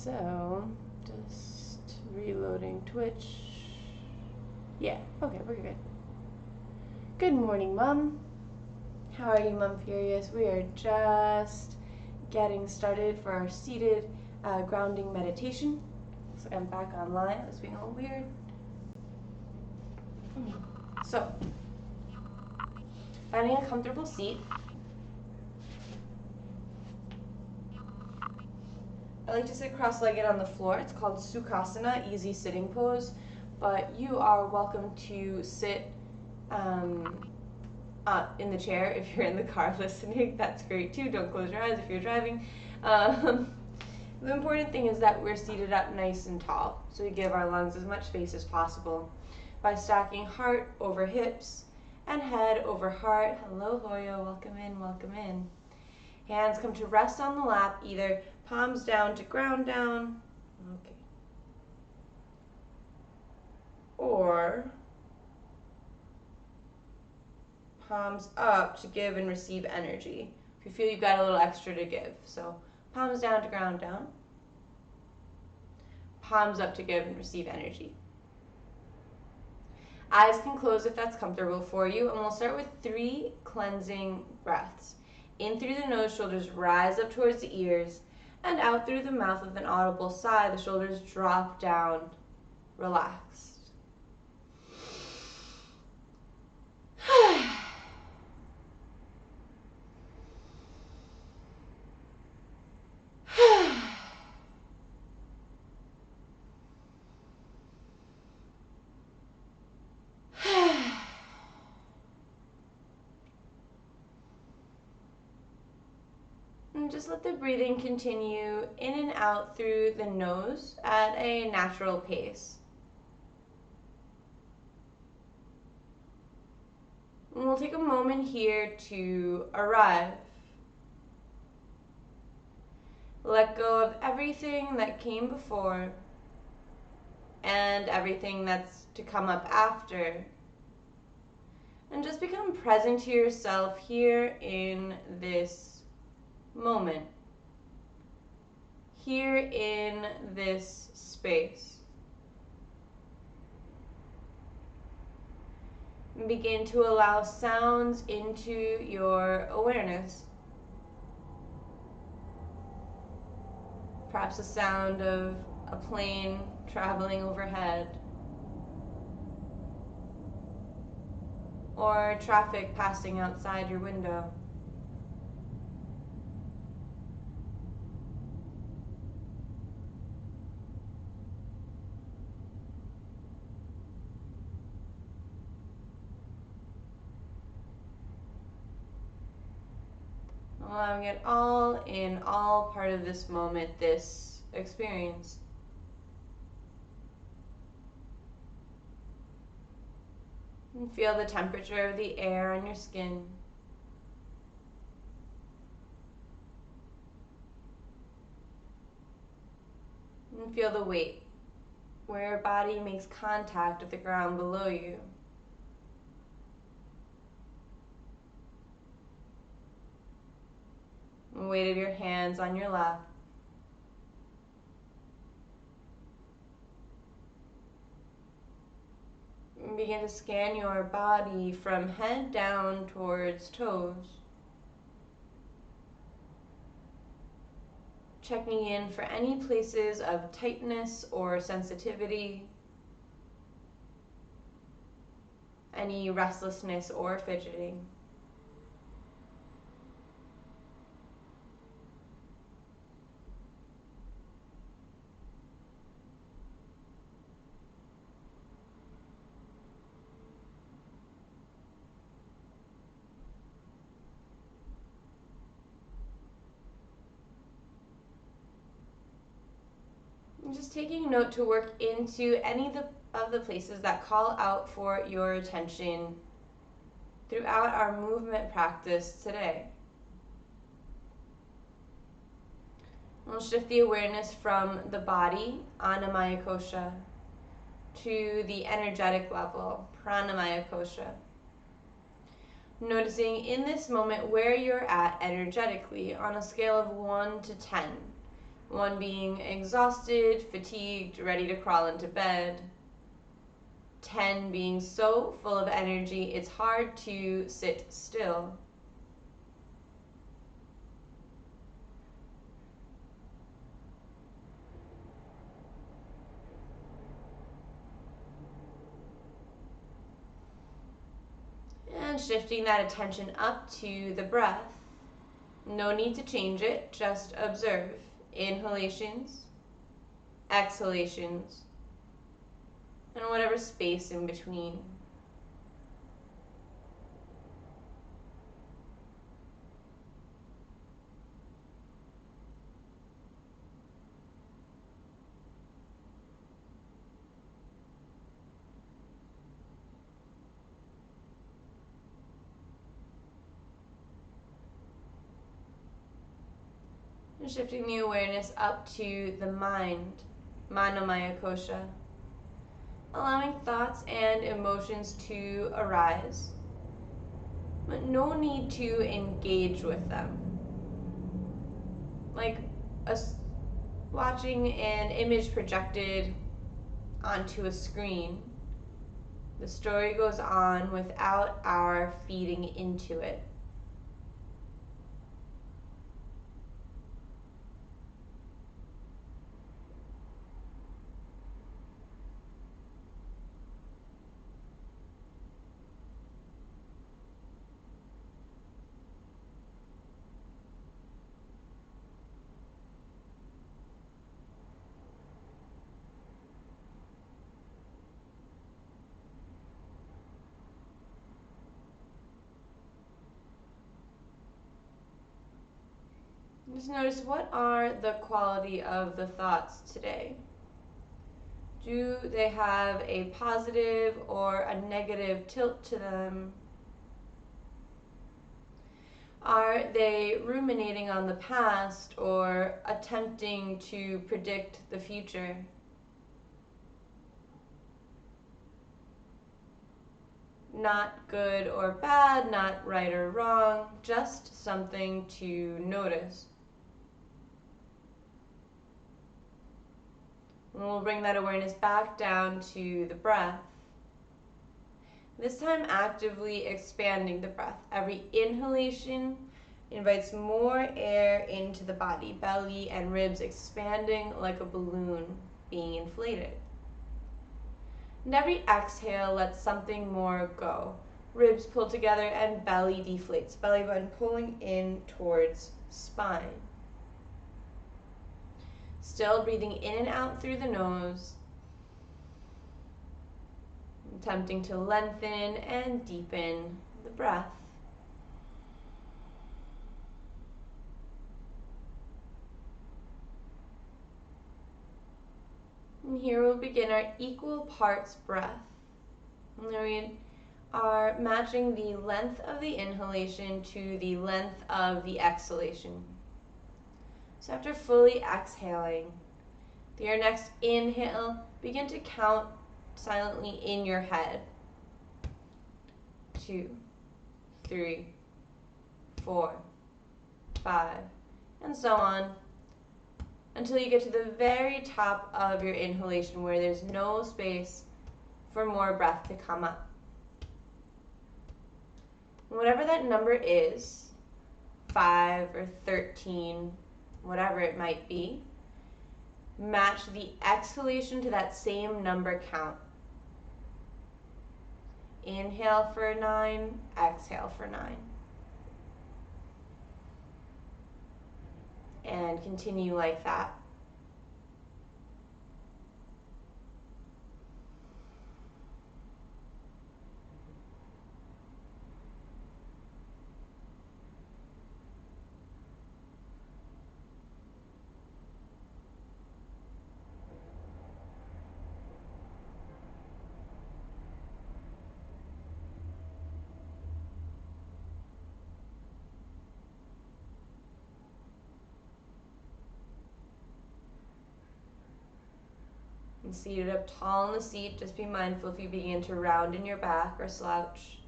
So, just reloading Twitch. Yeah, okay, we're good. Good morning, Mom. How are you, Mom Furious? We are just getting started for our seated grounding meditation. Looks like I'm back online. It's being a little weird. So, finding a comfortable seat. I like to sit cross-legged on the floor. It's called Sukhasana, easy sitting pose. But you are welcome to sit in the chair if you're in the car listening. That's great too. Don't close your eyes if you're driving. The important thing is that we're seated up nice and tall, so we give our lungs as much space as possible by stacking heart over hips and head over heart. Hello, Hoyo. Welcome in, welcome in. Hands come to rest on the lap, either palms down to ground down, okay, or palms up to give and receive energy. If you feel you've got a little extra to give. So palms down to ground down, palms up to give and receive energy. Eyes can close if that's comfortable for you, and we'll start with 3 cleansing breaths. In through the nose, shoulders rise up towards the ears, and out through the mouth with an audible sigh, the shoulders drop down, relaxed. And just let the breathing continue in and out through the nose at a natural pace. And we'll take a moment here to arrive. Let go of everything that came before and everything that's to come up after. And just become present to yourself here in this moment, here in this space. And begin to allow sounds into your awareness. Perhaps the sound of a plane traveling overhead, or traffic passing outside your window. Allowing it all in, all part of this moment, this experience. And feel the temperature of the air on your skin. And feel the weight, where your body makes contact with the ground below you. The weight of your hands on your lap. And begin to scan your body from head down towards toes. Checking in for any places of tightness or sensitivity, any restlessness or fidgeting. Just taking note to work into any of the places that call out for your attention throughout our movement practice today. We'll shift the awareness from the body, Annamaya Kosha, to the energetic level, Pranamaya Kosha. Noticing in this moment where you're at energetically on a scale of 1 to 10. 1 being exhausted, fatigued, ready to crawl into bed. 10 being so full of energy it's hard to sit still. And shifting that attention up to the breath. No need to change it, just observe. Inhalations, exhalations, and whatever space in between. And shifting the awareness up to the mind, Manomaya Kosha. Allowing thoughts and emotions to arise, but no need to engage with them. Like watching an image projected onto a screen, the story goes on without our feeding into it. Just notice, what are the quality of the thoughts today? Do they have a positive or a negative tilt to them? Are they ruminating on the past or attempting to predict the future? Not good or bad, not right or wrong, just something to notice. And we'll bring that awareness back down to the breath. This time actively expanding the breath. Every inhalation invites more air into the body, belly and ribs expanding like a balloon being inflated. And every exhale lets something more go. Ribs pull together and belly deflates, belly button pulling in towards spine. Still breathing in and out through the nose, attempting to lengthen and deepen the breath. And here we'll begin our equal parts breath. And we are matching the length of the inhalation to the length of the exhalation. So after fully exhaling, your next inhale, begin to count silently in your head. 2, 3, 4, 5, and so on, until you get to the very top of your inhalation where there's no space for more breath to come up. Whatever that number is, 5 or 13, whatever it might be, match the exhalation to that same number count. Inhale for 9, exhale for 9. And continue like that. And seated up tall in the seat, just be mindful if you begin to round in your back or slouch.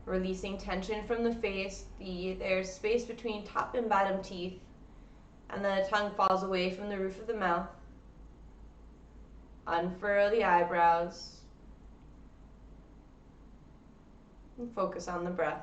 Releasing tension from the face, there's space between top and bottom teeth. and then the tongue falls away from the roof of the mouth. Unfurrow the eyebrows and focus on the breath.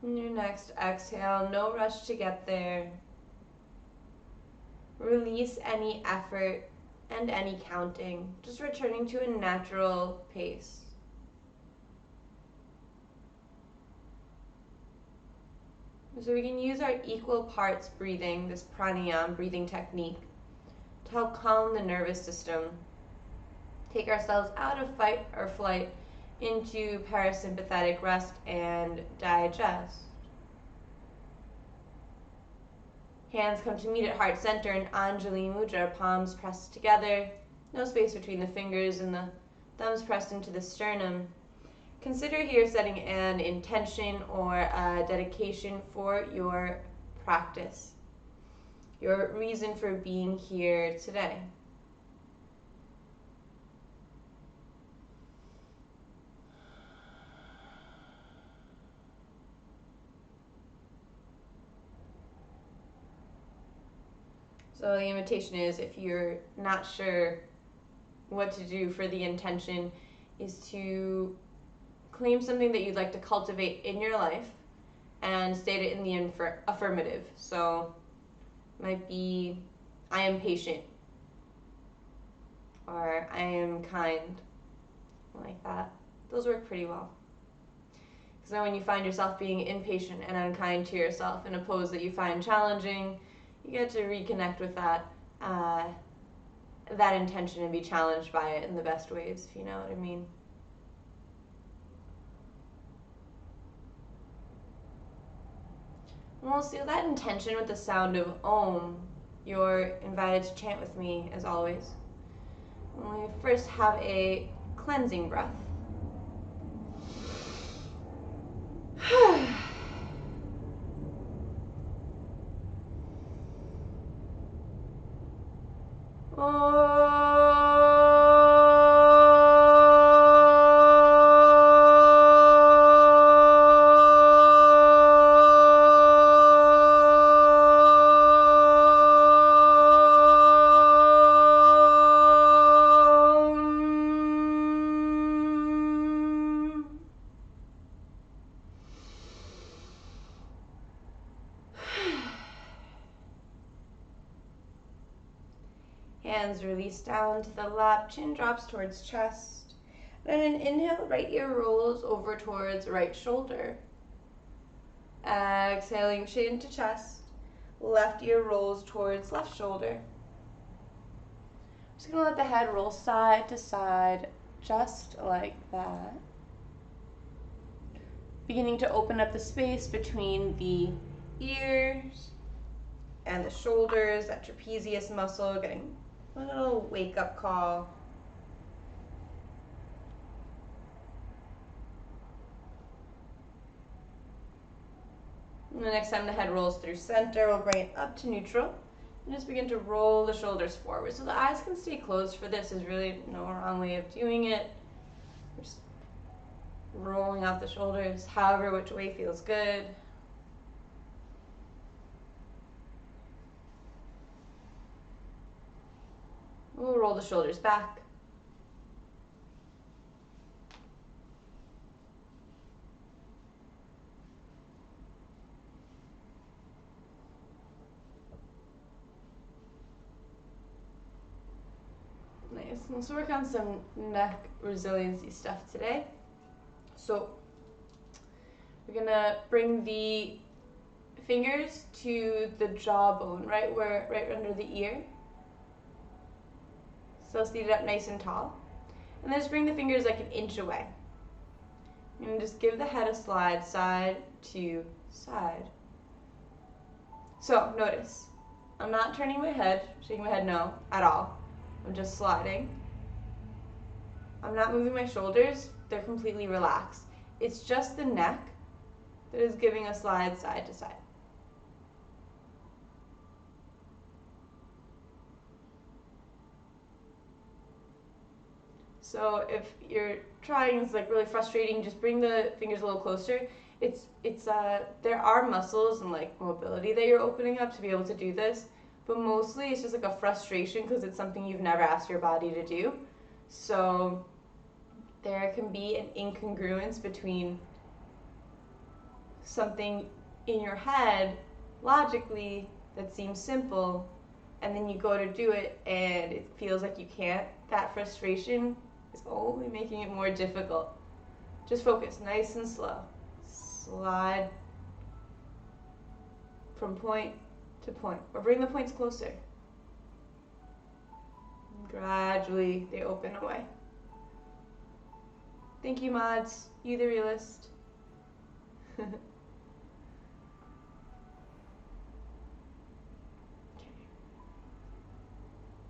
In your next exhale, no rush to get there. Release any effort and any counting, just returning to a natural pace. So we can use our equal parts breathing, this pranayama breathing technique, to help calm the nervous system. Take ourselves out of fight or flight into parasympathetic rest and digest. Hands come to meet at heart center in Anjali Mudra, palms pressed together, no space between the fingers, and the thumbs pressed into the sternum. Consider here setting an intention or a dedication for your practice, your reason for being here today. So the invitation is, if you're not sure what to do for the intention, is to claim something that you'd like to cultivate in your life and state it in the affirmative. So it might be, I am patient, or I am kind, like that. Those work pretty well. So when you find yourself being impatient and unkind to yourself in a pose that you find challenging, you get to reconnect with that intention and be challenged by it in the best ways, if you know what I mean. And we'll seal that intention with the sound of Om. You're invited to chant with me, as always. And we first have a cleansing breath. Hands release down to the lap, chin drops towards chest. Then an inhale, right ear rolls over towards right shoulder. Exhaling, chin to chest. Left ear rolls towards left shoulder. Just gonna let the head roll side to side, just like that. Beginning to open up the space between the ears and the shoulders, that trapezius muscle, getting a little wake-up call. And the next time the head rolls through center, we'll bring it up to neutral. And just begin to roll the shoulders forward. So the eyes can stay closed for this. There's really no wrong way of doing it. Just rolling out the shoulders, however which way feels good. We'll roll the shoulders back. Nice. Let's work on some neck resiliency stuff today. So We're gonna bring the fingers to the jawbone, right under the ear. Still seated up nice and tall. And then just bring the fingers like an inch away. And just give the head a slide, side to side. So notice, I'm not turning my head, shaking my head no, at all. I'm just sliding. I'm not moving my shoulders, they're completely relaxed. It's just the neck that is giving a slide side to side. So if you're trying, it's like really frustrating, just bring the fingers a little closer. There are muscles and like mobility that you're opening up to be able to do this, but mostly it's just like a frustration because it's something you've never asked your body to do. So there can be an incongruence between something in your head logically that seems simple, and then you go to do it and it feels like you can't. That frustration is only making it more difficult. Just focus, nice and slow. Slide from point to point, or bring the points closer. Gradually, they open away. Thank you, mods. You the realist. Okay.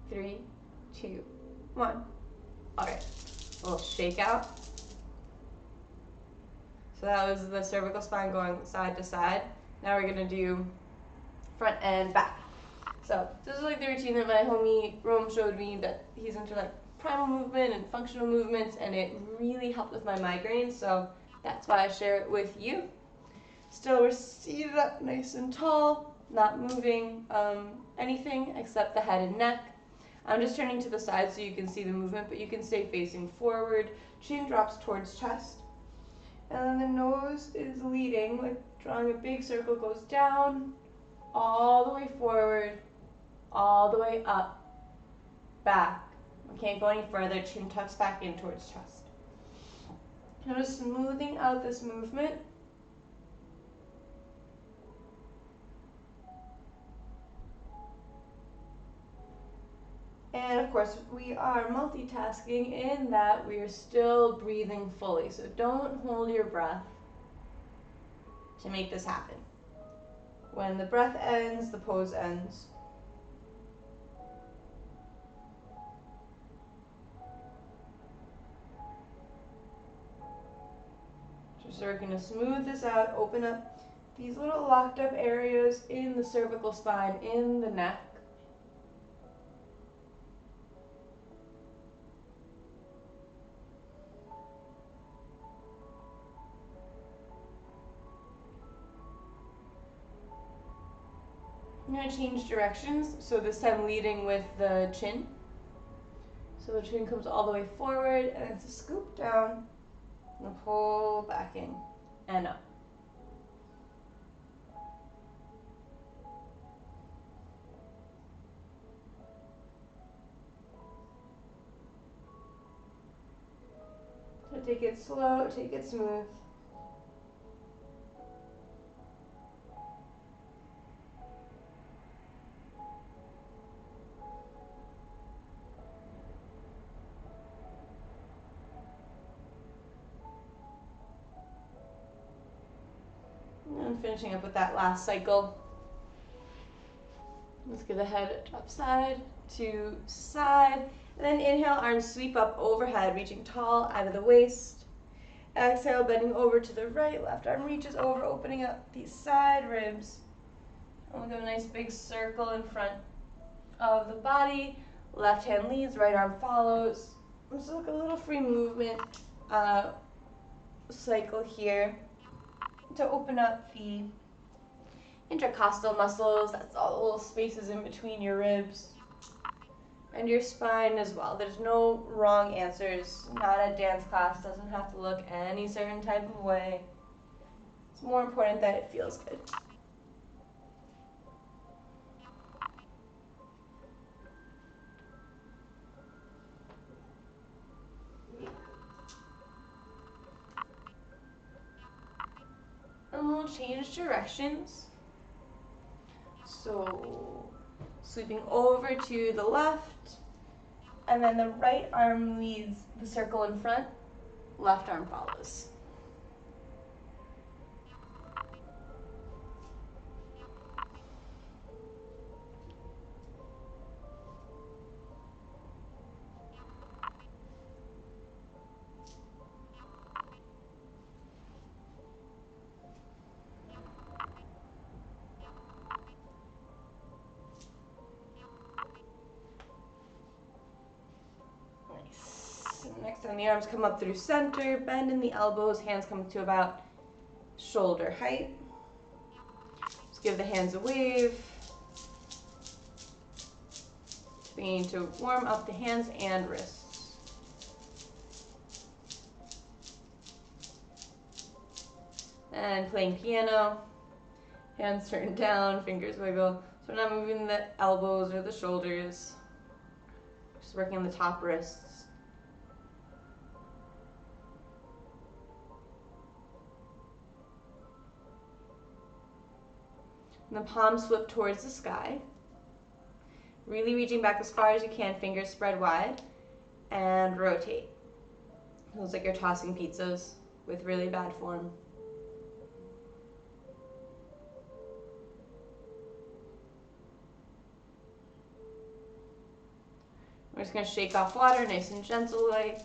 3, 2, 1. All right, a little shake out. So that was the cervical spine going side to side. Now we're gonna do front and back. So this is like the routine that my homie Rome showed me, that he's into like primal movement and functional movements, and it really helped with my migraines. So that's why I share it with you. Still, we're seated up nice and tall, not moving anything except the head and neck. I'm just turning to the side so you can see the movement, but you can stay facing forward. Chin drops towards chest. And then the nose is leading, like drawing a big circle, goes down, all the way forward, all the way up, back. We can't go any further. Chin tucks back in towards chest. Now just smoothing out this movement. And of course, we are multitasking in that we are still breathing fully. So don't hold your breath to make this happen. When the breath ends, the pose ends. So we're going to smooth this out, open up these little locked up areas in the cervical spine, in the neck. I'm going to change directions, so this time leading with the chin. So the chin comes all the way forward, and it's a scoop down, and pull back in, and up. So take it slow, take it smooth. And finishing up with that last cycle. Let's give the head up side to side. And then inhale, arms sweep up overhead, reaching tall out of the waist. Exhale, bending over to the right, left arm reaches over, opening up these side ribs. And we'll give a nice big circle in front of the body. Left hand leads, right arm follows. Just like a little free movement cycle here to open up the intercostal muscles. That's all the little spaces in between your ribs and your spine as well. There's no wrong answers. Not a dance class, doesn't have to look any certain type of way. It's more important that it feels good. we'll change directions. So sweeping over to the left, and then the right arm leads the circle in front, left arm follows. Next time the arms come up through center, bend in the elbows, hands come to about shoulder height. Just give the hands a wave. Beginning to warm up the hands and wrists. And playing piano, hands turn down, fingers wiggle. So we're not moving the elbows or the shoulders, just working on the top wrists. And the palms flip towards the sky. Really reaching back as far as you can, fingers spread wide, and rotate. Feels like you're tossing pizzas with really bad form. We're just going to shake off water, nice and gentle like.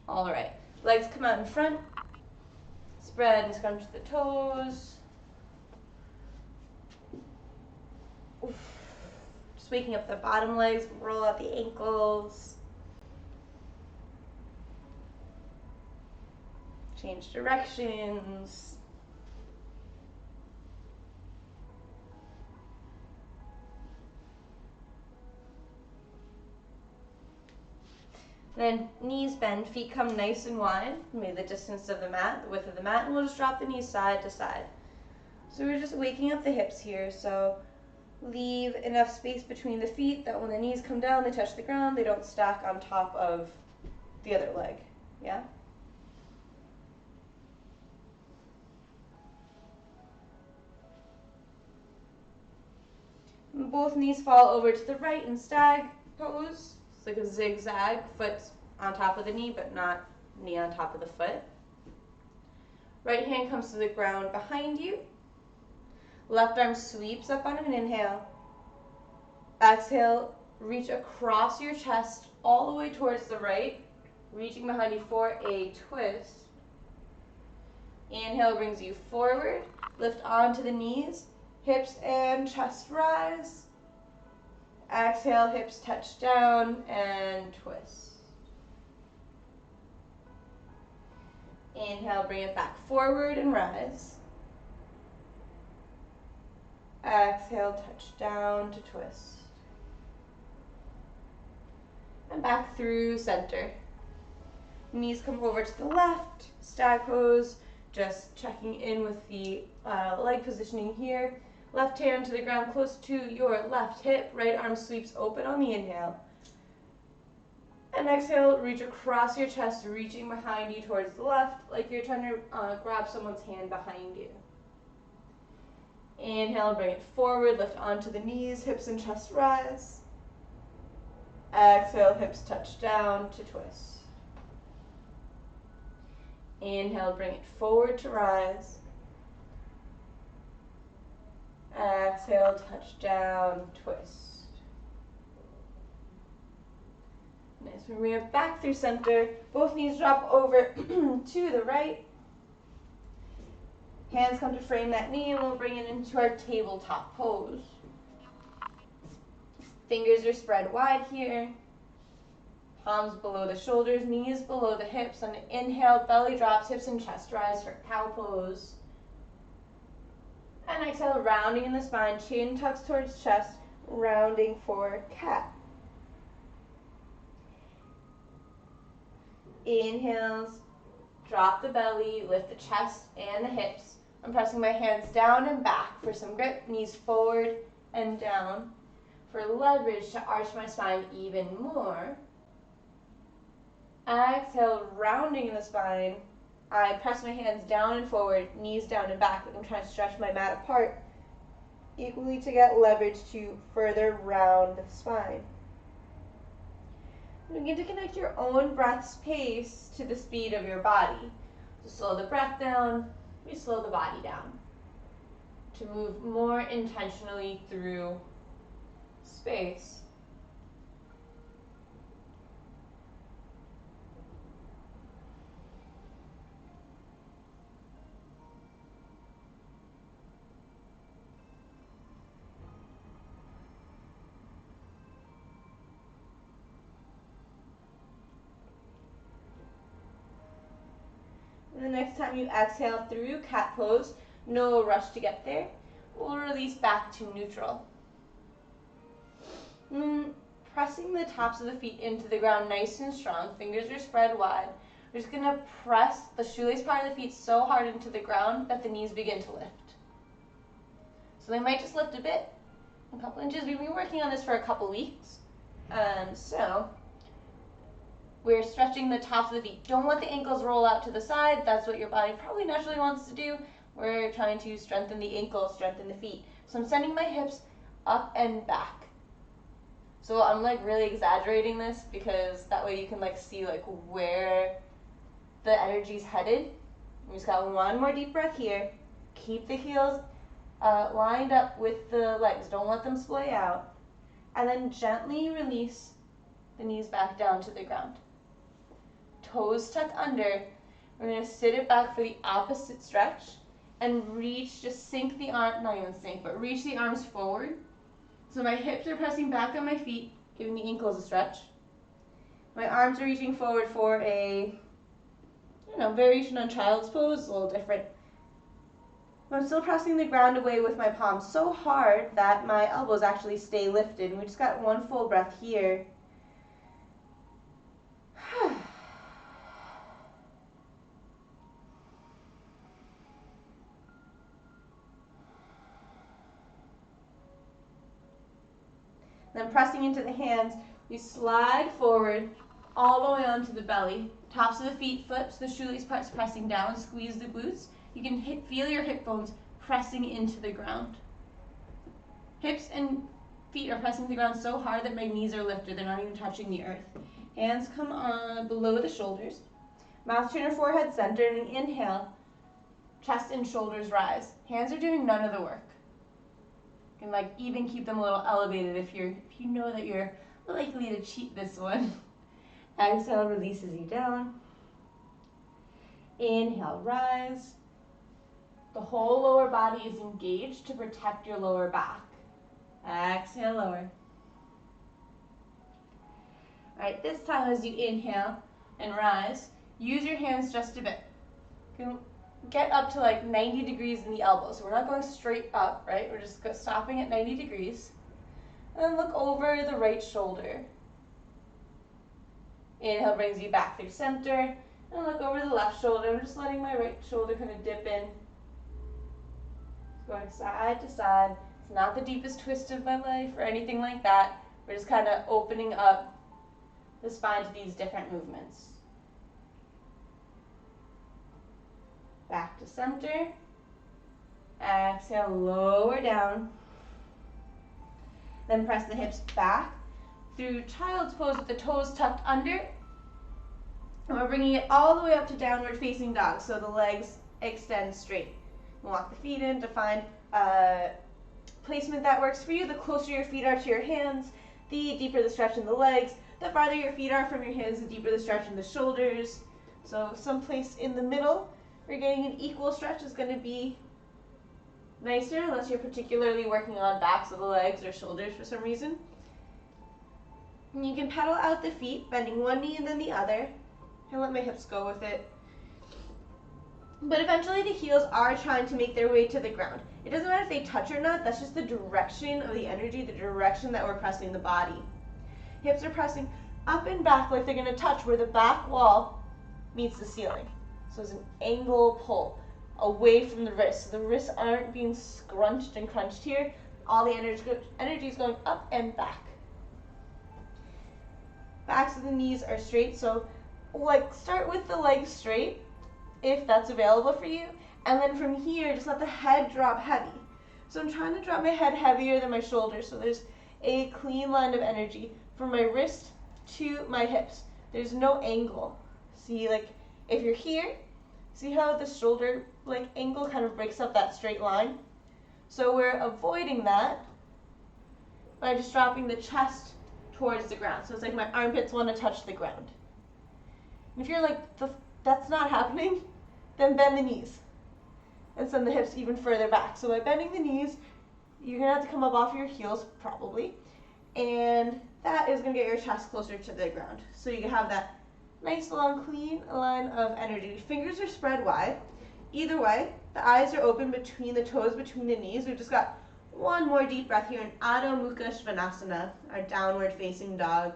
All right, legs come out in front. Spread and scrunch the toes. Oof. Just waking up the bottom legs, roll out the ankles. Change directions. Then knees bend, feet come nice and wide. Maybe the distance of the mat, the width of the mat, and we'll just drop the knees side to side. So we're just waking up the hips here. So leave enough space between the feet that when the knees come down, they touch the ground, they don't stack on top of the other leg. Yeah? And both knees fall over to the right in stag pose. It's like a zigzag, foot on top of the knee, but not knee on top of the foot. Right hand comes to the ground behind you. Left arm sweeps up on an inhale. Exhale, reach across your chest all the way towards the right, reaching behind you for a twist. Inhale brings you forward. Lift onto the knees, hips and chest rise. Exhale, hips touch down and twist. Inhale, bring it back forward and rise. Exhale, touch down to twist. And back through center. Knees come over to the left, stag pose, just checking in with the leg positioning here. Left hand to the ground close to your left hip, right arm sweeps open on the inhale. And exhale, reach across your chest, reaching behind you towards the left, like you're trying to grab someone's hand behind you. Inhale, bring it forward, lift onto the knees, hips and chest rise. Exhale, hips touch down to twist. Inhale, bring it forward to rise. Exhale, touch down, twist. Nice. We bring it back through center. Both knees drop over to the right. Hands come to frame that knee, and we'll bring it into our tabletop pose. Fingers are spread wide here. Palms below the shoulders, knees below the hips. On the inhale, belly drops, hips and chest rise for cow pose. And exhale, rounding in the spine, chin tucks towards chest, rounding for cat. Inhales, drop the belly, lift the chest and the hips. I'm pressing my hands down and back for some grip, knees forward and down. For leverage to arch my spine even more. Exhale, rounding in the spine. I press my hands down and forward, knees down and back, like I'm trying to stretch my mat apart, equally to get leverage to further round the spine. And begin to connect your own breath's pace to the speed of your body. So slow the breath down, we slow the body down to move more intentionally through space. And the next time you exhale through cat pose, no rush to get there. We'll release back to neutral. Pressing the tops of the feet into the ground nice and strong. Fingers are spread wide. We're just going to press the shoelace part of the feet so hard into the ground that the knees begin to lift. So they might just lift a bit, a couple inches. We've been working on this for a couple weeks. So we're stretching the tops of the feet. Don't let the ankles roll out to the side. That's what your body probably naturally wants to do. We're trying to strengthen the ankles, strengthen the feet. So I'm sending my hips up and back. So I'm like really exaggerating this because that way you can like see like where the energy's headed. We just got one more deep breath here. Keep the heels lined up with the legs. Don't let them splay out. And then gently release the knees back down to the ground. Toes tuck under. We're going to sit it back for the opposite stretch and reach, just sink the arm, not even sink, but reach the arms forward. So my hips are pressing back on my feet, giving the ankles a stretch. My arms are reaching forward for a, variation on child's pose, a little different. I'm still pressing the ground away with my palms so hard that my elbows actually stay lifted. And we just got one full breath here. Then pressing into the hands, we slide forward all the way onto the belly. Tops of the feet flips, the shoelace parts pressing down, squeeze the glutes. You can feel your hip bones pressing into the ground. Hips and feet are pressing the ground so hard that my knees are lifted. They're not even touching the earth. Hands come on below the shoulders. Mouth chin or forehead center, and inhale, chest and shoulders rise. Hands are doing none of the work. You can even keep them a little elevated if you know that you're likely to cheat this one. Exhale releases you down. Inhale, rise. The whole lower body is engaged to protect your lower back. Exhale, lower. All right, this time as you inhale and rise, use your hands just a bit. You can get up to 90 degrees in the elbows. So we're not going straight up, right? We're just stopping at 90 degrees. And then look over the right shoulder. Inhale brings you back through center. And look over the left shoulder. I'm just letting my right shoulder kind of dip in. Going side to side. It's not the deepest twist of my life or anything like that. We're just kind of opening up the spine to these different movements. Back to center. Exhale, lower down. Then press the hips back through child's pose with the toes tucked under. And we're bringing it all the way up to downward facing dog, so the legs extend straight. Walk the feet in to find a placement that works for you. The closer your feet are to your hands, the deeper the stretch in the legs. The farther your feet are from your hands, the deeper the stretch in the shoulders. So someplace in the middle, where getting an equal stretch is going to be nicer, unless you're particularly working on backs of the legs or shoulders for some reason. And you can pedal out the feet, bending one knee and then the other. And let my hips go with it. But eventually the heels are trying to make their way to the ground. It doesn't matter if they touch or not, that's just the direction of the energy, the direction that we're pressing the body. Hips are pressing up and back like they're going to touch where the back wall meets the ceiling. So it's an angle pull away from the wrists. So the wrists aren't being scrunched and crunched here. All the energy is going up and back. Backs of the knees are straight, so like start with the legs straight, if that's available for you, and then from here, just let the head drop heavy. So I'm trying to drop my head heavier than my shoulders, so there's a clean line of energy from my wrist to my hips. There's no angle. See, like, if you're here, see how the shoulder, like, angle kind of breaks up that straight line? So we're avoiding that by just dropping the chest towards the ground. So it's like my armpits want to touch the ground. And if you're like, that's not happening, then bend the knees and send the hips even further back. So by bending the knees, you're going to have to come up off your heels, probably, and that is going to get your chest closer to the ground. So you can have that nice long clean line of energy. Fingers are spread wide. Either way, the eyes are open between the toes, between the knees. We've just got one more deep breath here in Adho Mukha Svanasana, our downward facing dog.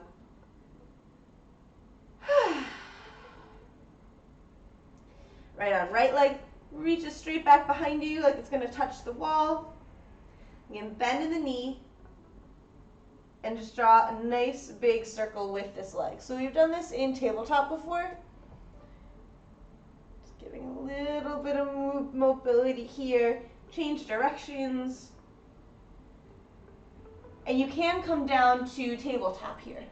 Right arm, right leg reaches straight back behind you like it's going to touch the wall. Again, bend in the knee and just draw a nice big circle with this leg. So we've done this in tabletop before. Just giving a little bit of mobility here. Change directions. And you can come down to tabletop here.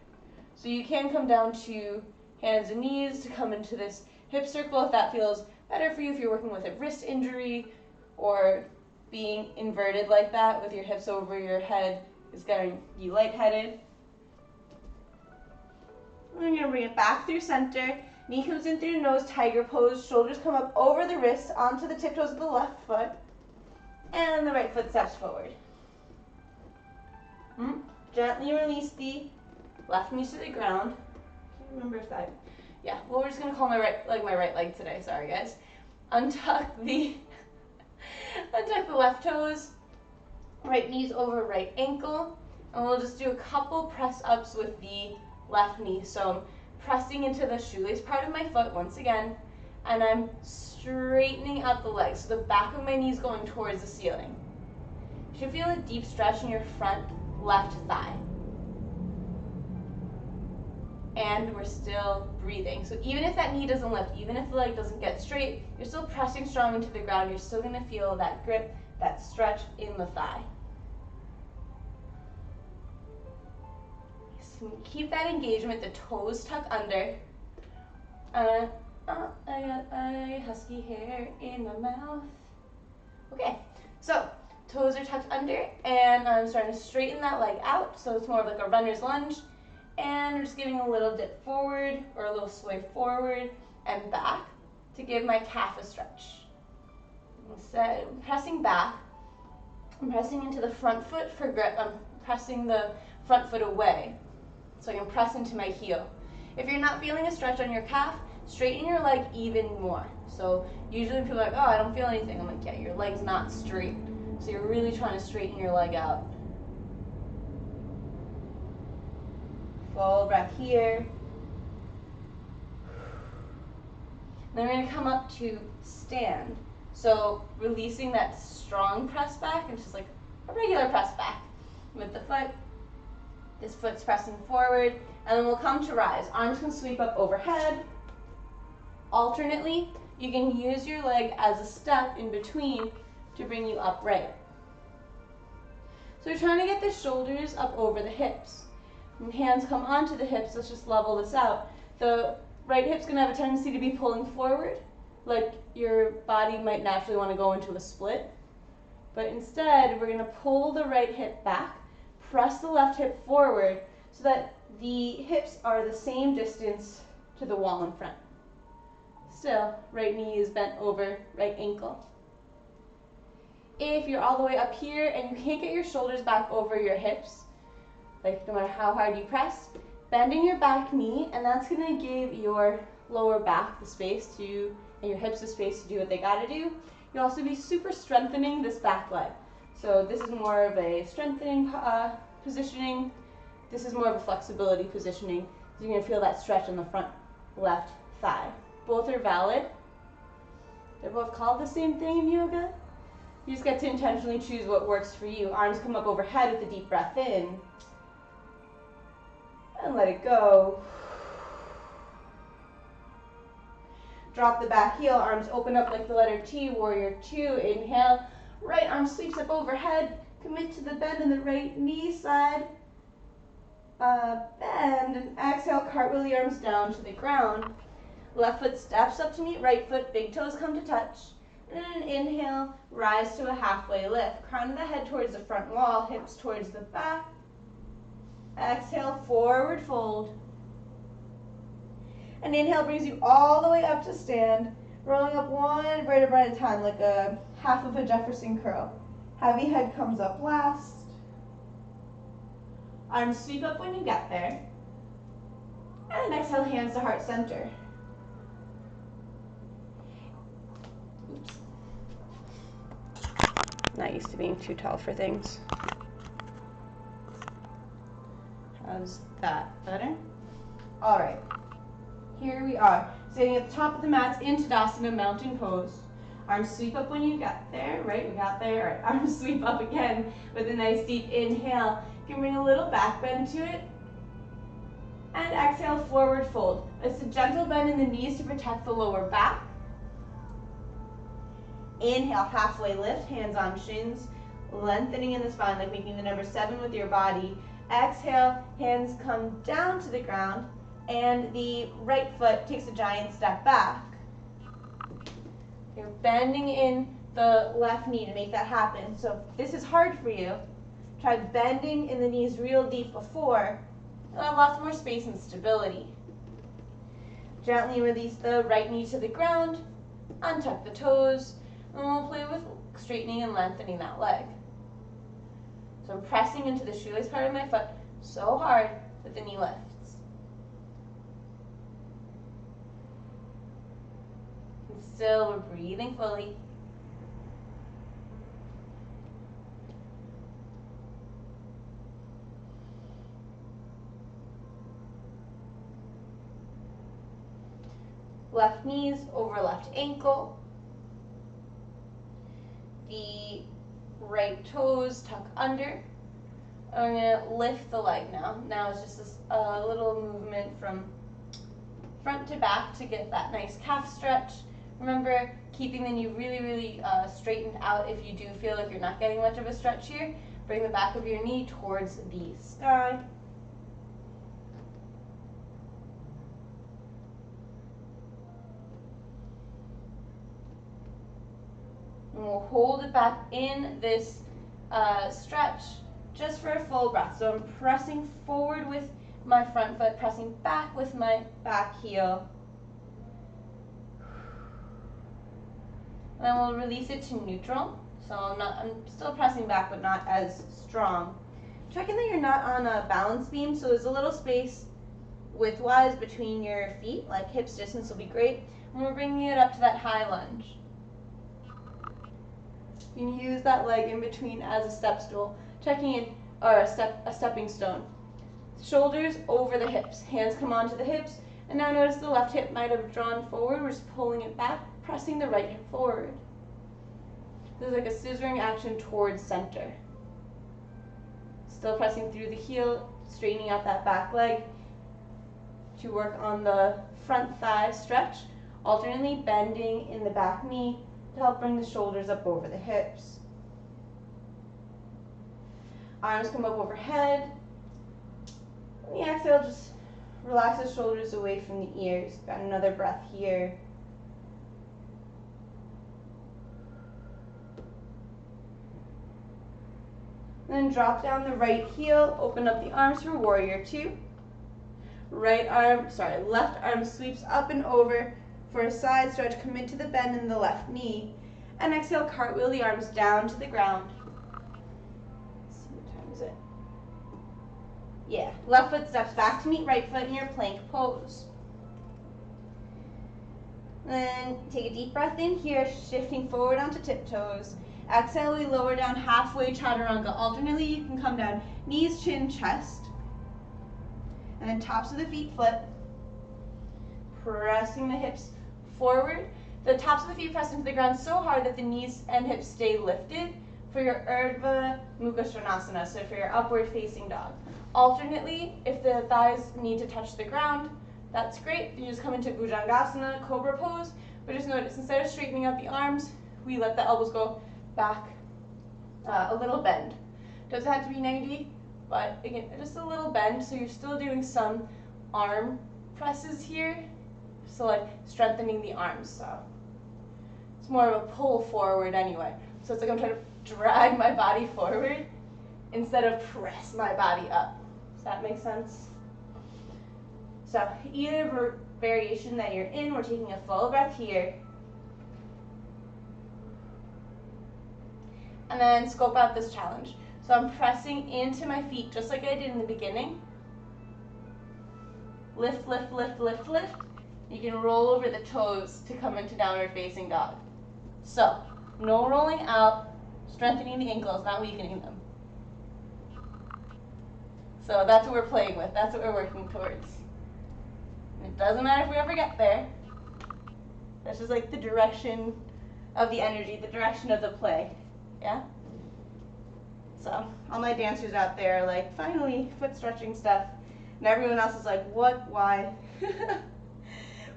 So you can come down to hands and knees to come into this hip circle if that feels better for you, if you're working with a wrist injury or being inverted like that with your hips over your head is getting you lightheaded. And then you're going to bring it back through center. Knee comes in through nose, tiger pose. Shoulders come up over the wrists onto the tiptoes of the left foot. And the right foot steps forward. Gently release the left knee to the ground. I can't remember if that... Yeah, well, we're just going to call my right leg today. Sorry, guys. Untuck the left toes. Right knees over right ankle. And we'll just do a couple press-ups with the left knee. So I'm pressing into the shoelace part of my foot once again. And I'm straightening out the legs. So the back of my knee is going towards the ceiling. You should feel a deep stretch in your front left thigh. And we're still breathing. So even if that knee doesn't lift, even if the leg doesn't get straight, you're still pressing strong into the ground. You're still going to feel that grip, that stretch in the thigh. So keep that engagement, the toes tuck under. I got husky hair in my mouth. Okay, so toes are tucked under, and I'm starting to straighten that leg out, so it's more of like a runner's lunge. And we're just giving a little dip forward or a little sway forward and back to give my calf a stretch. Instead, I'm pressing back. I'm pressing into the front foot for grip. I'm pressing the front foot away so I can press into my heel. If you're not feeling a stretch on your calf, straighten your leg even more. So usually people are like, oh, I don't feel anything. I'm like, yeah, your leg's not straight. So you're really trying to straighten your leg out. Full breath here. Then we're going to come up to stand. So releasing that strong press back, and just like a regular press back with the foot. This foot's pressing forward, and then we'll come to rise. Arms can sweep up overhead. Alternately, you can use your leg as a step in between to bring you upright. So we're trying to get the shoulders up over the hips. And hands come onto the hips. Let's just level this out. The right hip's going to have a tendency to be pulling forward, like your body might naturally want to go into a split. But instead, we're going to pull the right hip back, press the left hip forward so that the hips are the same distance to the wall in front. Still, right knee is bent over right ankle. If you're all the way up here and you can't get your shoulders back over your hips, like no matter how hard you press, bending your back knee, and that's going to give your lower back the space to, and your hips the space to do what they got to do. You'll also be super strengthening this back leg. So this is more of a strengthening positioning. This is more of a flexibility positioning. So you're going to feel that stretch in the front left thigh. Both are valid. They're both called the same thing in yoga. You just get to intentionally choose what works for you. Arms come up overhead with a deep breath in. And let it go. Drop the back heel, arms open up like the letter T, warrior two. Inhale, right arm sweeps up overhead. Commit to the bend in the right knee side. Bend, and exhale, cartwheel the arms down to the ground. Left foot steps up to meet right foot, big toes come to touch. And then inhale, rise to a halfway lift. Crown of the head towards the front wall, hips towards the back. Exhale, forward fold. And inhale brings you all the way up to stand, rolling up one vertebra at a time, like a half of a Jefferson curl. Heavy head comes up last. Arms sweep up when you get there. And exhale, hands to heart center. Oops. Not used to being too tall for things. How's that? Better? All right. Here we are, sitting at the top of the mats in Tadasana, mountain pose. Arms sweep up when you get there, right? We got there. All right. Arms sweep up again with a nice deep inhale. You can bring a little back bend to it. And exhale, forward fold. It's a gentle bend in the knees to protect the lower back. Inhale, halfway lift, hands on shins, lengthening in the spine, like making the number 7 with your body. Exhale, hands come down to the ground, and the right foot takes a giant step back. You're bending in the left knee to make that happen. So if this is hard for you, try bending in the knees real deep before. You'll have lots more space and stability. Gently release the right knee to the ground, untuck the toes, and we'll play with straightening and lengthening that leg. So I'm pressing into the shoelace part of my foot so hard that the knee lifts. And still, we're breathing fully. Left knees over left ankle. The right toes tuck under. I'm going to lift the leg now. Now it's just this little movement from front to back to get that nice calf stretch. Remember, keeping the knee really straightened out if you do feel like you're not getting much of a stretch here. Bring the back of your knee towards the sky. And we'll hold it back in this stretch just for a full breath. So I'm pressing forward with my front foot, pressing back with my back heel. And then we'll release it to neutral. So I'm still pressing back, but not as strong. Checking that you're not on a balance beam, so there's a little space widthwise between your feet, like hips distance will be great. And we're bringing it up to that high lunge. You can use that leg in between as a step stool, checking in, or a stepping stone. Shoulders over the hips, hands come onto the hips, and now notice the left hip might have drawn forward. We're just pulling it back, pressing the right hip forward. This is like a scissoring action towards center. Still pressing through the heel, straightening out that back leg to work on the front thigh stretch, alternately bending in the back knee to help bring the shoulders up over the hips. Arms come up overhead. On the exhale, just relax the shoulders away from the ears. Got another breath here. Then drop down the right heel, open up the arms for warrior two. Left arm sweeps up and over for a side stretch. Commit to the bend in the left knee. And exhale, cartwheel the arms down to the ground. Let's see, what time is it? Yeah, left foot steps back to meet right foot in your plank pose. Then take a deep breath in here, shifting forward onto tiptoes. Exhale, we lower down halfway, chaturanga. Alternately, you can come down knees, chin, chest. And then tops of the feet flip. Pressing the hips forward. The tops of the feet press into the ground so hard that the knees and hips stay lifted for your Urdhva Mukha Svanasana, so for your upward facing dog. Alternately, if the thighs need to touch the ground, that's great. You just come into Bhujangasana, Cobra pose, but just notice instead of straightening out the arms, we let the elbows go back a little bend. Doesn't have to be 90, but again, just a little bend, so you're still doing some arm presses here, so like strengthening the arms. So it's more of a pull forward anyway. So it's like I'm trying to drag my body forward instead of press my body up. Does that make sense? So either variation that you're in, we're taking a full breath here. And then scope out this challenge. So I'm pressing into my feet just like I did in the beginning. Lift, lift, lift, lift, lift. You can roll over the toes to come into downward facing dog. So no rolling out, strengthening the ankles, not weakening them. So that's what we're playing with. That's what we're working towards. It doesn't matter if we ever get there. That's just like the direction of the energy, the direction of the play. Yeah? So all my dancers out there are like, finally, foot stretching stuff. And everyone else is like, what, why?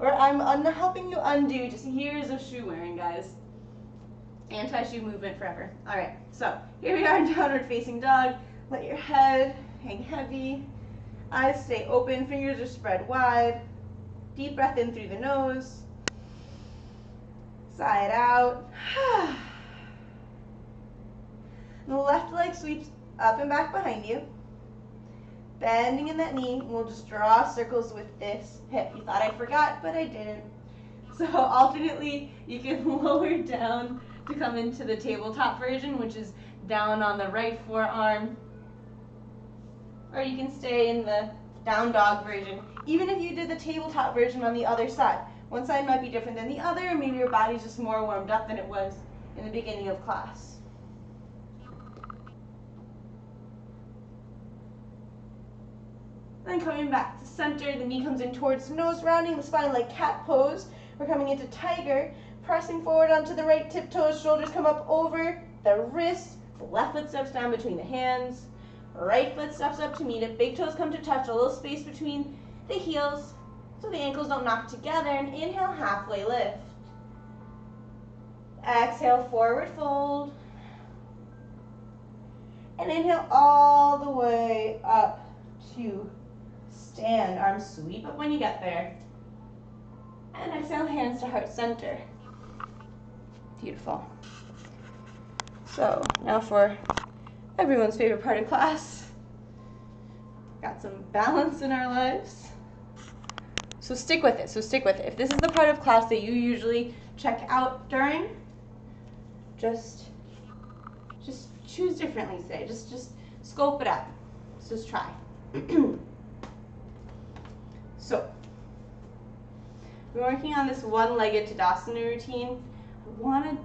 Or I'm helping you undo just years of shoe wearing, guys. Anti-shoe movement forever. All right, so here we are in downward facing dog. Let your head hang heavy. Eyes stay open, fingers are spread wide. Deep breath in through the nose. Side out. The left leg sweeps up and back behind you. Bending in that knee, and we'll just draw circles with this hip. You thought I forgot, but I didn't. So alternately, you can lower down to come into the tabletop version, which is down on the right forearm. Or you can stay in the down dog version. Even if you did the tabletop version on the other side. One side might be different than the other, and maybe your body's just more warmed up than it was in the beginning of class. Then coming back to center, the knee comes in towards the nose, rounding the spine like cat pose. We're coming into tiger, pressing forward onto the right tiptoes, shoulders come up over the wrist, the left foot steps down between the hands, right foot steps up to meet it, big toes come to touch, a little space between the heels so the ankles don't knock together, and inhale, halfway lift. Exhale, forward fold. And inhale all the way up to stand. Arms sweep up when you get there. And exhale, hands to heart center. Beautiful. So now for everyone's favorite part of class. Got some balance in our lives. So stick with it. If this is the part of class that you usually check out during, just choose differently today. Just scope it out. Let's just try. So, we're working on this one-legged Tadasana routine. We're going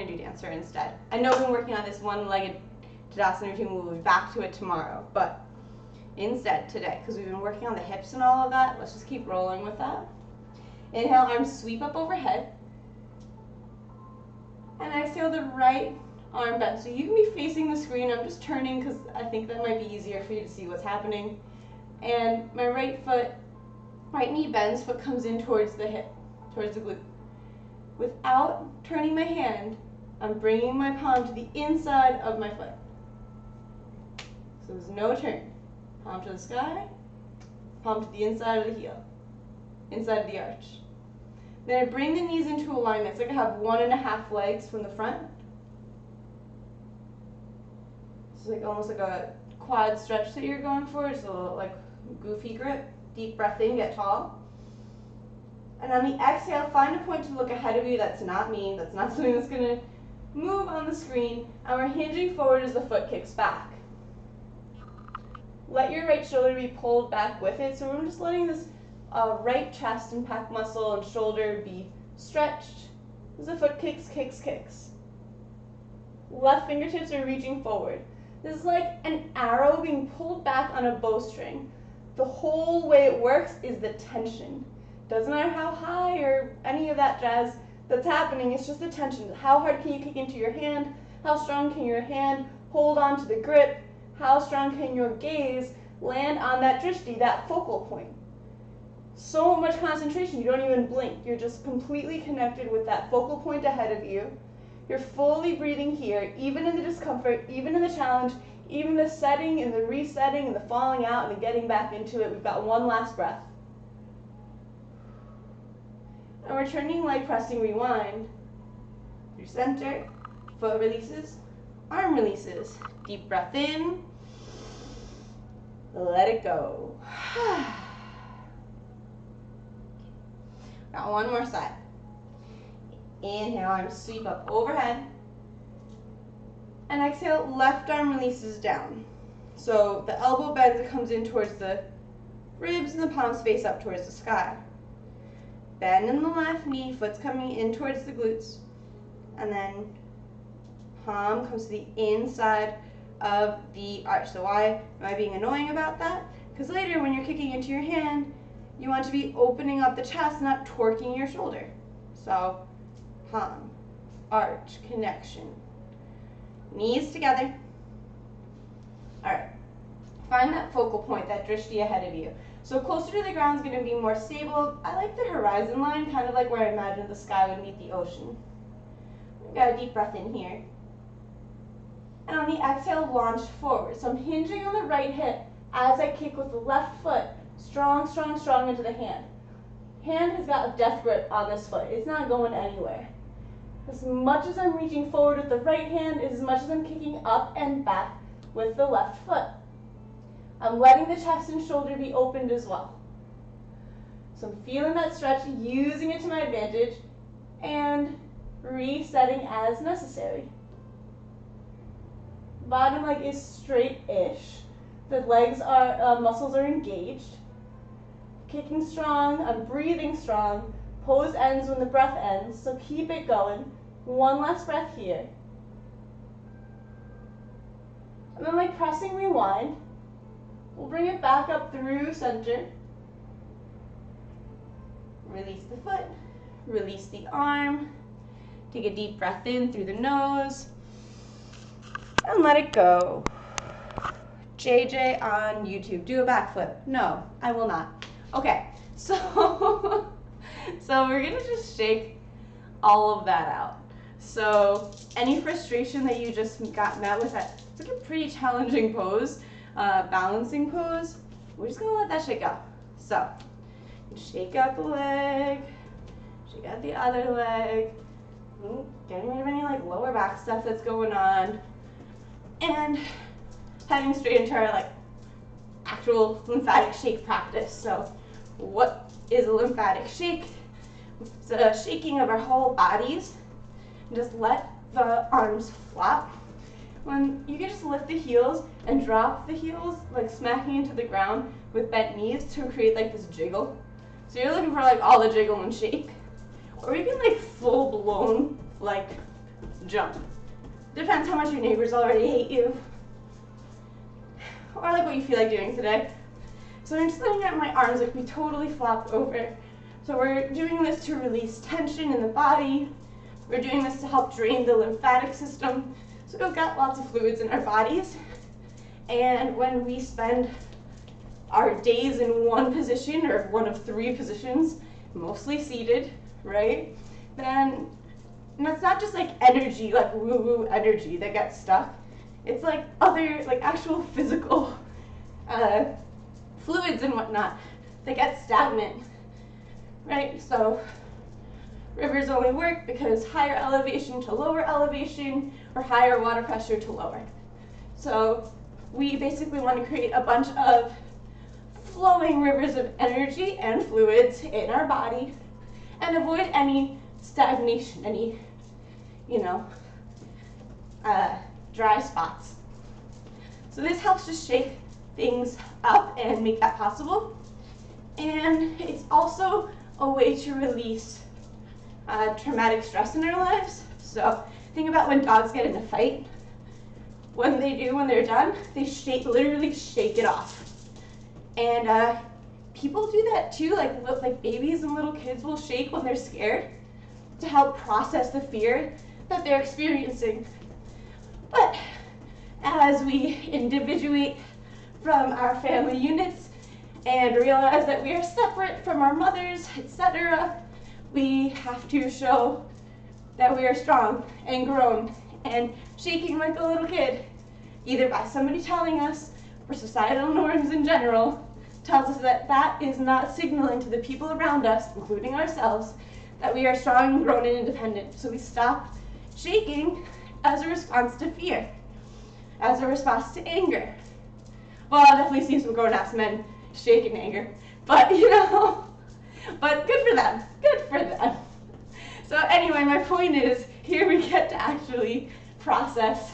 to do dancer instead. I know we've been working on this one-legged Tadasana routine. We'll be back to it tomorrow, but instead today, because we've been working on the hips and all of that, let's just keep rolling with that. Inhale, arms sweep up overhead. And exhale, the right arm bend. So you can be facing the screen. I'm just turning because I think that might be easier for you to see what's happening. And my right knee bends, foot comes in towards the hip, towards the glute. Without turning my hand, I'm bringing my palm to the inside of my foot. So there's no turn. Palm to the sky, palm to the inside of the heel, inside of the arch. Then I bring the knees into alignment. It's like I have 1.5 legs from the front. It's like almost like a quad stretch that you're going for. Just a little like goofy grip. Deep breath in, get tall. And on the exhale, find a point to look ahead of you that's not me, that's not something that's going to move on the screen. And we're hinging forward as the foot kicks back. Let your right shoulder be pulled back with it. So we're just letting this right chest and pec muscle and shoulder be stretched as the foot kicks, kicks, kicks. Left fingertips are reaching forward. This is like an arrow being pulled back on a bowstring. The whole way it works is the tension. Doesn't matter how high or any of that jazz that's happening, it's just the tension. How hard can you kick into your hand? How strong can your hand hold on to the grip? How strong can your gaze land on that drishti, that focal point. So much concentration, you don't even blink. You're just completely connected with that focal point ahead of you. You're fully breathing here, even in the discomfort, even in the challenge, even the setting and the resetting and the falling out and the getting back into it. We've got one last breath. And we're turning leg pressing rewind through center, foot releases, arm releases. Deep breath in, let it go. Got one more side. Inhale, arms sweep up overhead. And exhale, left arm releases down. So the elbow bends, it comes in towards the ribs and the palms face up towards the sky. Bend in the left knee, foot's coming in towards the glutes. And then palm comes to the inside of the arch. So why am I being annoying about that? Because later when you're kicking into your hand, you want to be opening up the chest, not torquing your shoulder. So palm, arch, connection. Knees together. All right. Find that focal point, that drishti ahead of you. So closer to the ground is going to be more stable. I like the horizon line, kind of like where I imagine the sky would meet the ocean. We've got a deep breath in here. And on the exhale, launch forward. So I'm hinging on the right hip as I kick with the left foot. Strong, strong, strong into the hand. Hand has got a death grip on this foot. It's not going anywhere. As much as I'm reaching forward with the right hand is as much as I'm kicking up and back with the left foot. I'm letting the chest and shoulder be opened as well. So I'm feeling that stretch, using it to my advantage, and resetting as necessary. Bottom leg is straight-ish. The legs are, muscles are engaged. Kicking strong, I'm breathing strong. Pose ends when the breath ends, so keep it going. One last breath here. And then like pressing rewind, we'll bring it back up through center. Release the foot, release the arm. Take a deep breath in through the nose, and let it go. JJ on YouTube, do a backflip. No, I will not. Okay, so we're gonna just shake all of that out. So any frustration that you just got met with, it's like a pretty challenging pose, balancing pose, we're just gonna let that shake out. So shake out the leg, shake out the other leg, getting rid of any like lower back stuff that's going on, and heading straight into our like actual lymphatic shake practice. So what is a lymphatic shake? It's a shaking of our whole bodies. Just let the arms flop. When you can just lift the heels and drop the heels, like smacking into the ground with bent knees to create like this jiggle. So you're looking for like all the jiggle and shake. Or you can like full blown like jump. Depends how much your neighbors already hate you. Or like what you feel like doing today. So I'm just letting out my arms like we totally flopped over. So we're doing this to release tension in the body. We're doing this to help drain the lymphatic system. So we've got lots of fluids in our bodies. And when we spend our days in one position or one of three positions, mostly seated, right? Then and that's not just like energy, like woo-woo energy that gets stuck. It's like other, like actual physical fluids and whatnot that get stagnant, right? So rivers only work because higher elevation to lower elevation or higher water pressure to lower. So we basically want to create a bunch of flowing rivers of energy and fluids in our body and avoid any stagnation, any, dry spots. So this helps just shake things up and make that possible. And it's also a way to release traumatic stress in our lives. So think about when dogs get in a fight. When they're done, they literally shake it off. And people do that too, like babies and little kids will shake when they're scared to help process the fear that they're experiencing. But as we individuate from our family units and realize that we are separate from our mothers, etc., we have to show that we are strong and grown and shaking like a little kid, either by somebody telling us or societal norms in general tells us that that is not signaling to the people around us, including ourselves, that we are strong and grown and independent. So we stop shaking as a response to fear, as a response to anger. Well, I've definitely seen some grown-ass men shake in anger, but but good for them, good for them. So anyway, my point is, here we get to actually process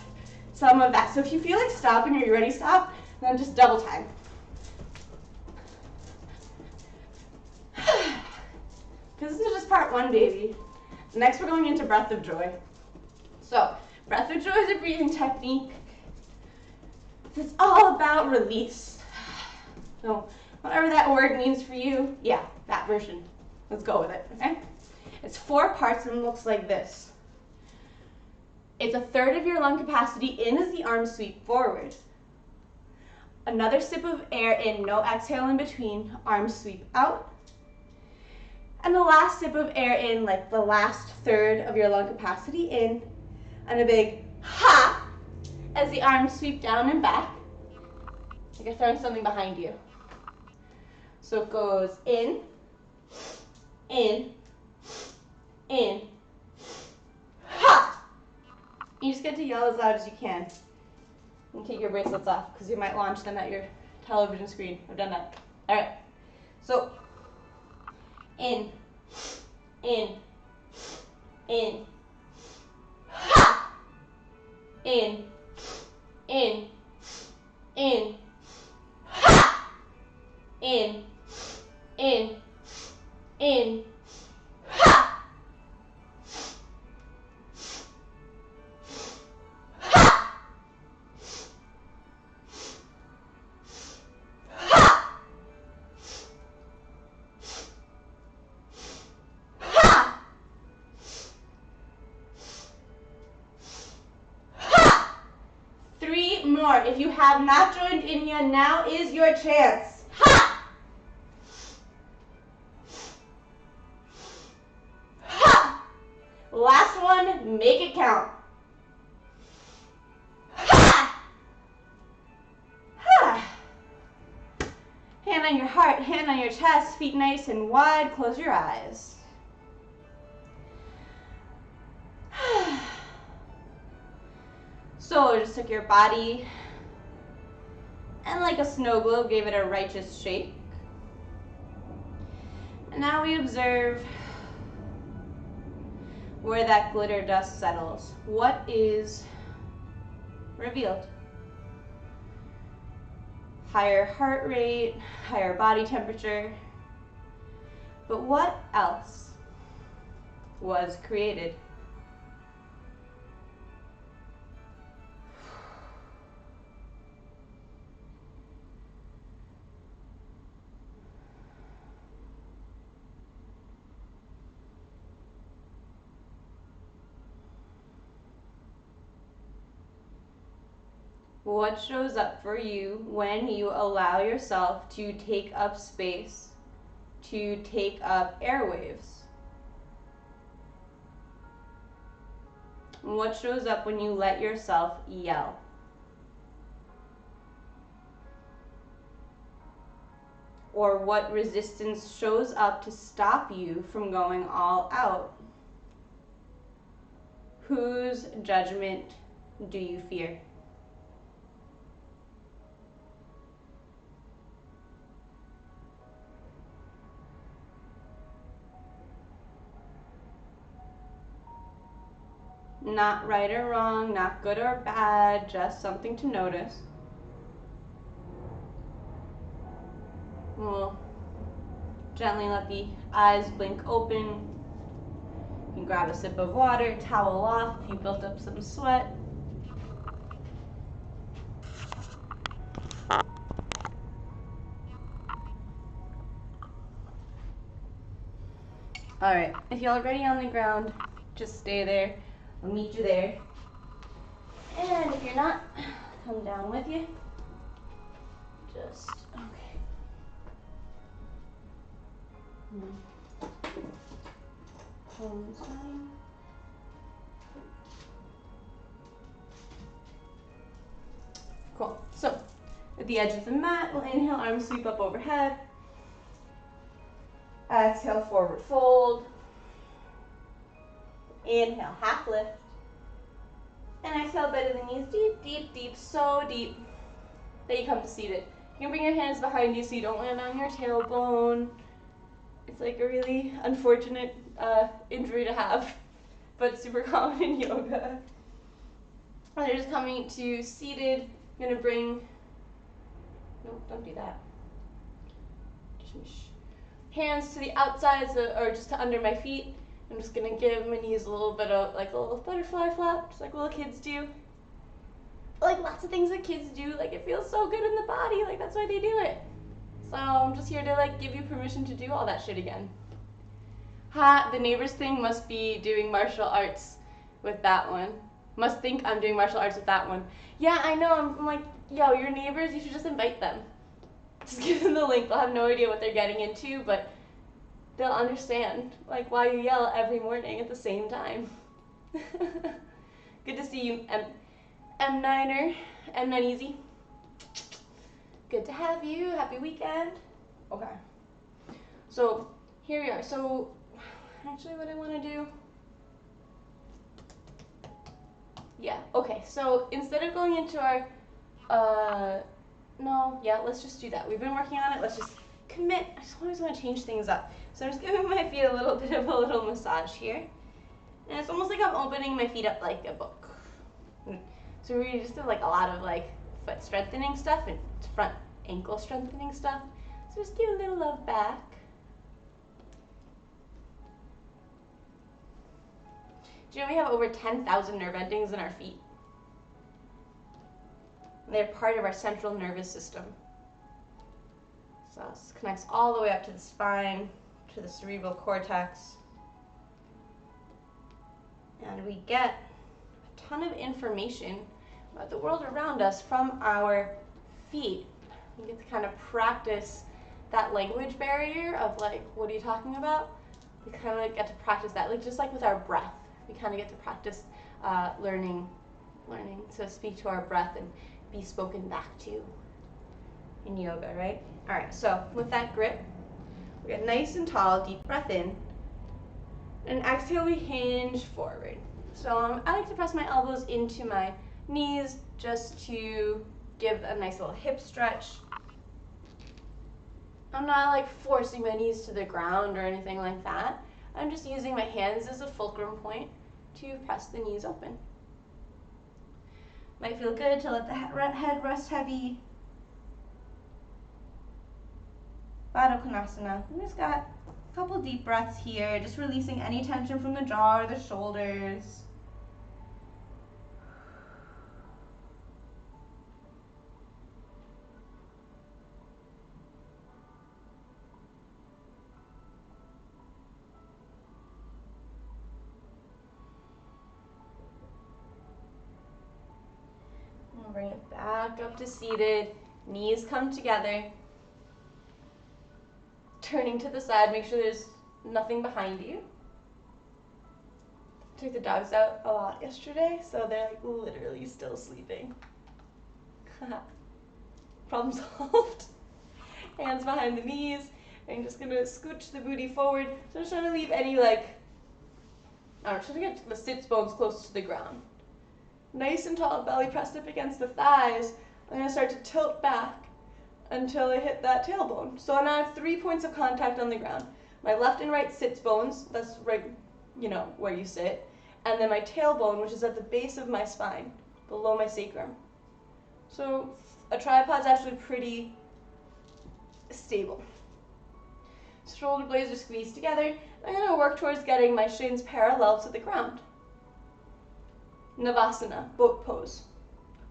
some of that. So if you feel like stopping or you're ready to stop, then just double time. Because this is just part one, baby. Next, we're going into breath of joy. So, breath of joy is a breathing technique. It's all about release. So, whatever that word means for you, yeah, that version. Let's go with it, okay? It's 4 parts and it looks like this. It's a third of your lung capacity in as the arms sweep forward. Another sip of air in, no exhale in between, arms sweep out. And the last sip of air in, like the last third of your lung capacity in, and a big ha as the arms sweep down and back. Like you're throwing something behind you. So it goes in, in, in, ha. You just get to yell as loud as you can. And take your bracelets off because you might launch them at your television screen. I've done that. All right. So in, in, in, ha, in, in, ha, in, ha, ha, ha. 3 more. If you have not joined in yet, now is your chance. Ha! Ha! Last one, make it count. Ha! Ha! Hand on your heart, hand on your chest, feet nice and wide, close your eyes. So just took your body and like a snow globe gave it a righteous shake. And now we observe where that glitter dust settles. What is revealed? Higher heart rate, higher body temperature. But what else was created? What shows up for you when you allow yourself to take up space, to take up airwaves? What shows up when you let yourself yell? Or what resistance shows up to stop you from going all out? Whose judgment do you fear? Not right or wrong, not good or bad, just something to notice. We'll gently let the eyes blink open. You can grab a sip of water, towel off if you built up some sweat. All right, if you're already on the ground, just stay there. I'll meet you there. And if you're not, come down with you. twist. Okay. Cool. So, at the edge of the mat, we'll inhale, arms sweep up overhead. Exhale, forward fold. Inhale, half lift. And exhale, bend the knees deep, deep, deep, so deep that you come to seated. You can bring your hands behind you so you don't land on your tailbone. It's like a really unfortunate injury to have, but super common in yoga. And you're just coming to seated. You're gonna bring, no, don't do that. Hands to the outsides or just to under my feet. I'm just gonna give my knees a little bit of like a little butterfly flap, just like little kids do. Like lots of things that kids do, like it feels so good in the body, like that's why they do it. So I'm just here to like give you permission to do all that shit again. Ha, the neighbors thing must be doing martial arts with that one. Must think I'm doing martial arts with that one. Yeah, I know, I'm like, yo, your neighbors, you should just invite them. Just give them the link, they'll have no idea what they're getting into, but they'll understand like why you yell every morning at the same time. Good to see you, M9er, M9 Easy. Good to have you. Happy weekend. Okay. So here we are. So actually what I want to do. Yeah, okay. So instead of going into our, no, yeah, let's just do that. We've been working on it. Let's just commit. I just always want to change things up. So I'm just giving my feet a little bit of a little massage here. And it's almost like I'm opening my feet up like a book. So we just did like a lot of like foot strengthening stuff and front ankle strengthening stuff. So just give a little love back. Do you know we have over 10,000 nerve endings in our feet? And they're part of our central nervous system. So this connects all the way up to the spine, to the cerebral cortex. And we get a ton of information about the world around us from our feet. We get to kind of practice that language barrier of like, what are you talking about? We kind of like get to practice that, like just like with our breath. We kind of get to practice learning to speak to our breath and be spoken back to in yoga, right? All right, so with that grip, we get nice and tall, deep breath in, and exhale, we hinge forward. So I like to press my elbows into my knees just to give a nice little hip stretch. I'm not like forcing my knees to the ground or anything like that. I'm just using my hands as a fulcrum point to press the knees open. Might feel good to let the head rest heavy. Baddha Konasana. We just got a couple deep breaths here, just releasing any tension from the jaw or the shoulders. And bring it back up to seated. Knees come together. Turning to the side, make sure there's nothing behind you. Took the dogs out a lot yesterday, so they're like literally still sleeping. Problem solved. Hands behind the knees. I'm just gonna scooch the booty forward. So I'm just trying to leave any I'm trying to get the sits bones close to the ground. Nice and tall, belly pressed up against the thighs. I'm gonna start to tilt back until I hit that tailbone. So now I have 3 points of contact on the ground. My left and right sits bones, that's right, where you sit. And then my tailbone, which is at the base of my spine, below my sacrum. So a tripod's actually pretty stable. Shoulder blades are squeezed together. I'm gonna work towards getting my shins parallel to the ground. Navasana, boat pose.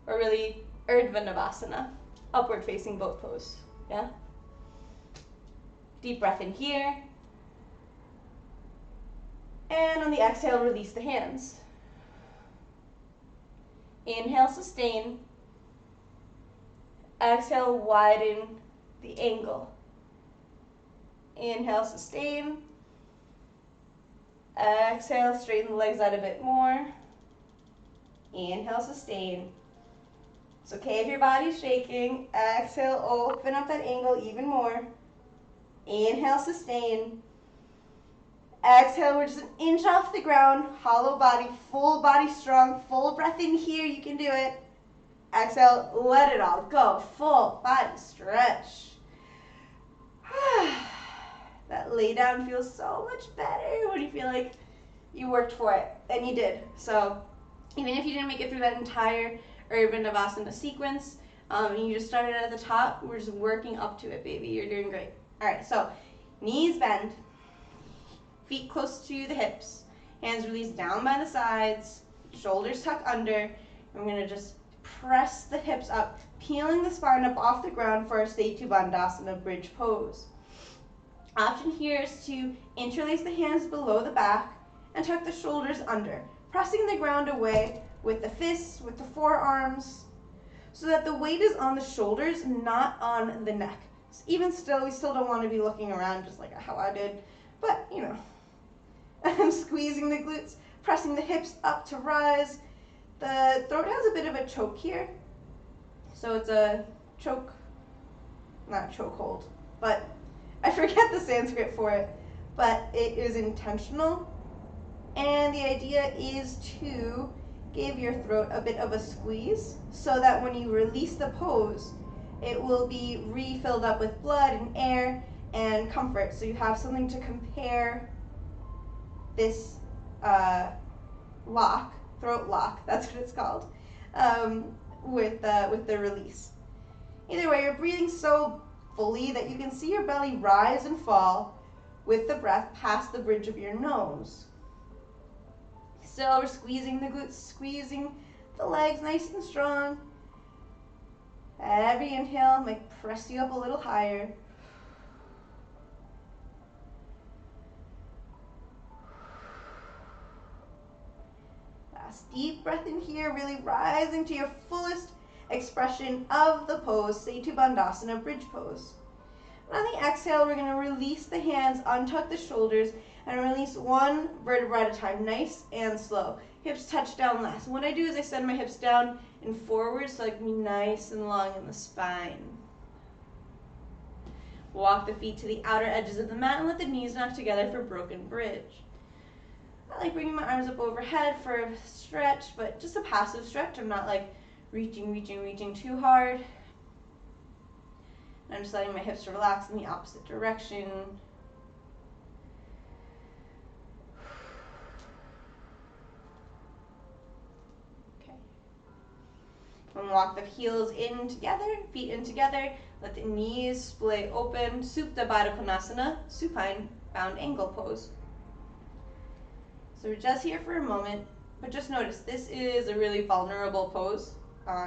Or really, Urdhva Navasana. Upward facing boat pose, yeah? Deep breath in here. And on the exhale, release the hands. Inhale, sustain. Exhale, widen the angle. Inhale, sustain. Exhale, straighten the legs out a bit more. Inhale, sustain. It's okay if your body's shaking. Exhale, open up that angle even more. Inhale, sustain. Exhale, we're just an inch off the ground. Hollow body, full body strong. Full breath in here, you can do it. Exhale, let it all go. Full body stretch. That lay down feels so much better when you feel like you worked for it, and you did. So even if you didn't make it through that entire Urban Savasana sequence, and you just started at the top, we're just working up to it, baby. You're doing great. All right, so knees bend, feet close to the hips, hands release down by the sides, shoulders tuck under, and we're gonna just press the hips up, peeling the spine up off the ground for our Setu Bandhasana bridge pose. Option here is to interlace the hands below the back and tuck the shoulders under, pressing the ground away with the fists, with the forearms, so that the weight is on the shoulders, not on the neck. So even still, we still don't want to be looking around just like how I did, but you know. I'm squeezing the glutes, pressing the hips up to rise. The throat has a bit of a choke here, so it's a choke, not chokehold, but I forget the Sanskrit for it, but it is intentional. And the idea is to give your throat a bit of a squeeze so that when you release the pose, it will be refilled up with blood and air and comfort. So you have something to compare this lock, throat lock, that's what it's called, with the release. Either way, you're breathing so fully that you can see your belly rise and fall with the breath past the bridge of your nose. Still, we're squeezing the glutes, squeezing the legs nice and strong. Every inhale might press you up a little higher. Last deep breath in here, really rising to your fullest expression of the pose, Setu Bandhasana bridge pose. And on the exhale, we're going to release the hands, untuck the shoulders, and release one vertebra at a time, nice and slow. Hips touch down last. And what I do is I send my hips down and forward so I can be nice and long in the spine. Walk the feet to the outer edges of the mat and let the knees knock together for broken bridge. I like bringing my arms up overhead for a stretch, but just a passive stretch. I'm not like reaching too hard. And I'm just letting my hips relax in the opposite direction. Okay. And walk the heels in together, feet in together. Let the knees splay open. Supta Baddha Konasana, supine bound angle pose. So we're just here for a moment, but just notice this is a really vulnerable pose.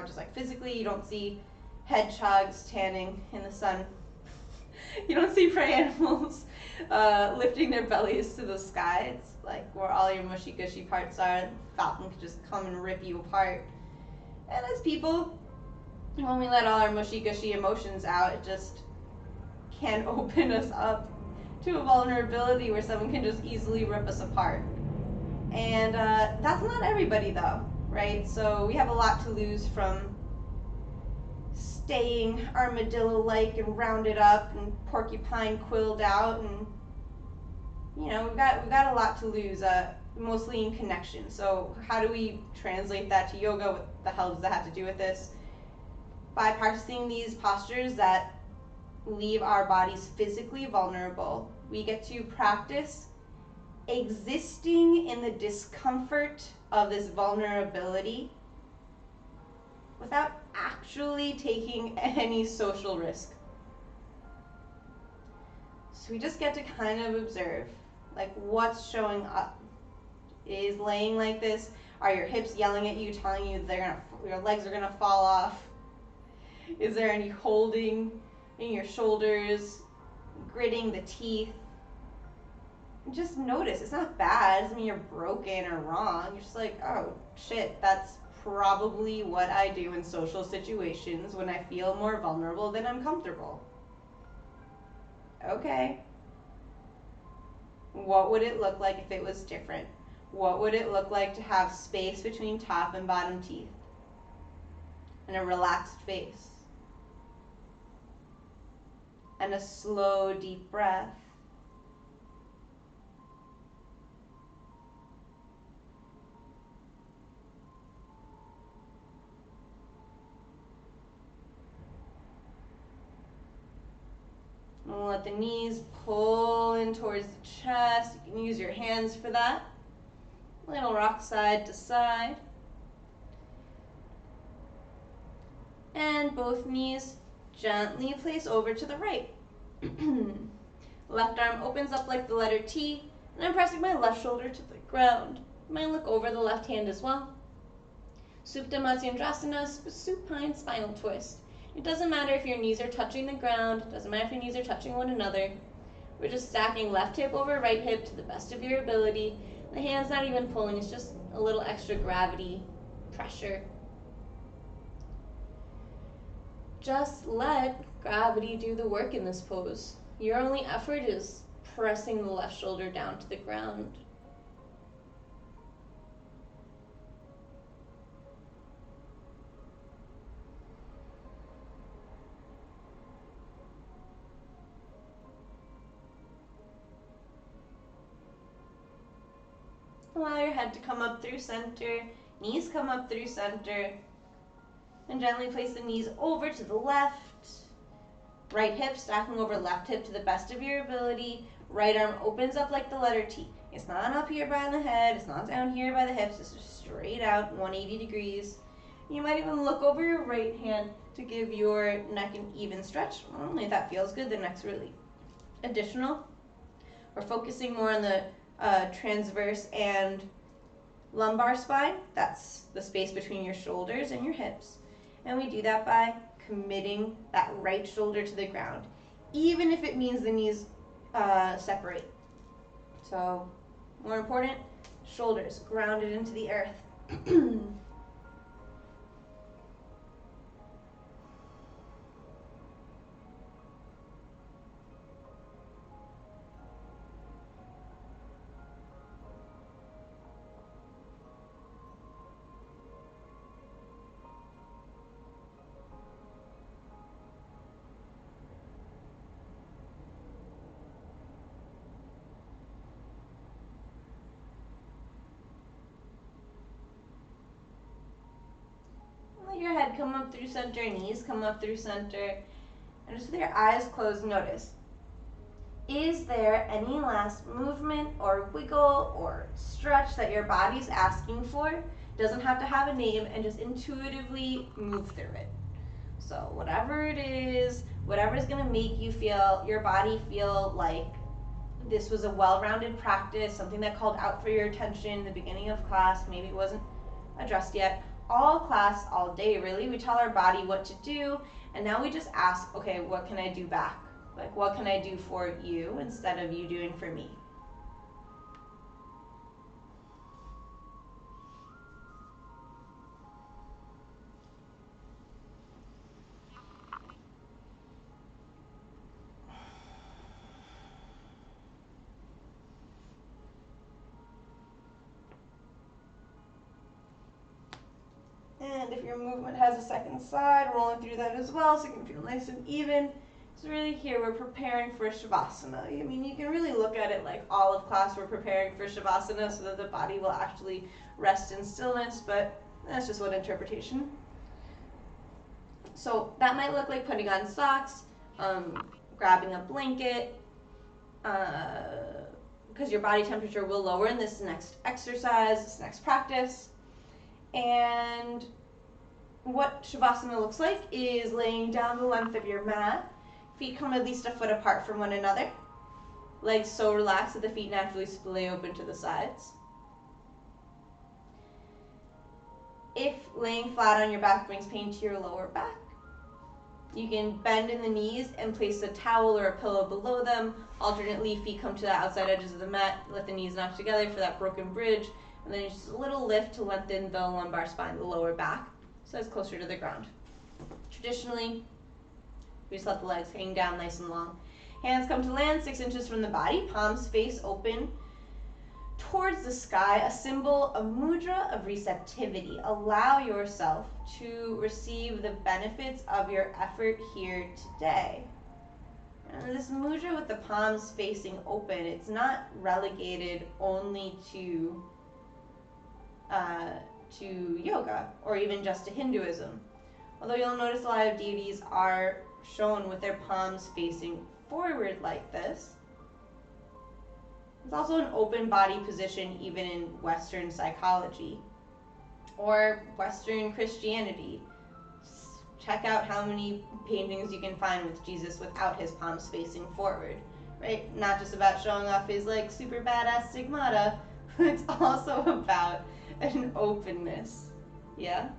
Just like physically, you don't see hedgehogs tanning in the sun. You don't see prey animals lifting their bellies to the sky. It's like where all your mushy gushy parts are. The falcon could just come and rip you apart. And as people, when we let all our mushy gushy emotions out, it just can open us up to a vulnerability where someone can just easily rip us apart. And that's not everybody though, right? So we have a lot to lose from staying armadillo-like and rounded up and porcupine quilled out, and you know, we've got a lot to lose, mostly in connection. So how do we translate that to yoga? What the hell does that have to do with this? By practicing these postures that leave our bodies physically vulnerable, we get to practice existing in the discomfort of this vulnerability without actually taking any social risk. So we just get to kind of observe, like, what's showing up. Is laying like this? Are your hips yelling at you, telling you your legs are gonna fall off? Is there any holding in your shoulders, gritting the teeth? Just notice. It's not bad. It doesn't mean you're broken or wrong. You're just like, oh shit, that's probably what I do in social situations when I feel more vulnerable than I'm comfortable. Okay. What would it look like if it was different? What would it look like to have space between top and bottom teeth? And a relaxed face? And a slow, deep breath? And let the knees pull in towards the chest. You can use your hands for that. Little rock side to side. And both knees gently place over to the right. Left arm opens up like the letter T, and I'm pressing my left shoulder to the ground. You might look over the left hand as well. Supta Matsyendrasana, supine spinal twist. It doesn't matter if your knees are touching the ground, it doesn't matter if your knees are touching one another. We're just stacking left hip over right hip to the best of your ability. The hand's not even pulling, it's just a little extra gravity, pressure. Just let gravity do the work in this pose. Your only effort is pressing the left shoulder down to the ground. Allow your head to come up through center, knees come up through center, and gently place the knees over to the left. Right hip stacking over left hip to the best of your ability. Right arm opens up like the letter T. It's not up here by the head, it's not down here by the hips, it's just straight out 180 degrees. You might even look over your right hand to give your neck an even stretch. Only if that feels good, the neck's really additional. We're focusing more on the transverse and lumbar spine. That's the space between your shoulders and your hips. And we do that by committing that right shoulder to the ground, even if it means the knees separate. So, more important, shoulders grounded into the earth. Your head come up through center, knees come up through center, and just with your eyes closed, notice, is there any last movement or wiggle or stretch that your body's asking for? Doesn't have to have a name, and just intuitively move through it. So whatever it is, whatever's gonna make you feel, your body feel like this was a well-rounded practice, something that called out for your attention in the beginning of class, maybe it wasn't addressed yet. All class, all day really, we tell our body what to do, and now we just ask, okay, what can I do back? Like, what can I do for you instead of you doing for me? And if your movement has a second side, rolling through that as well so it can feel nice and even. So really here we're preparing for Savasana. I mean, you can really look at it like all of class we're preparing for Savasana so that the body will actually rest in stillness, but that's just one interpretation. So that might look like putting on socks, grabbing a blanket, because your body temperature will lower in this next exercise, this next practice. And what Shavasana looks like is laying down the length of your mat. Feet come at least a foot apart from one another. Legs so relaxed that the feet naturally splay open to the sides. If laying flat on your back brings pain to your lower back, you can bend in the knees and place a towel or a pillow below them. Alternately, feet come to the outside edges of the mat. Let the knees knock together for that broken bridge. And then just a little lift to lengthen the lumbar spine, the lower back, so it's closer to the ground. Traditionally, we just let the legs hang down nice and long. Hands come to land 6 inches from the body, palms face open towards the sky, a symbol of mudra of receptivity. Allow yourself to receive the benefits of your effort here today. And this mudra with the palms facing open, it's not relegated only to yoga or even just to Hinduism. Although you'll notice a lot of deities are shown with their palms facing forward like this. It's also an open body position even in Western psychology or Western Christianity. Check out how many paintings you can find with Jesus without his palms facing forward, right? Not just about showing off his like super badass stigmata, but it's also about an openness. Yeah?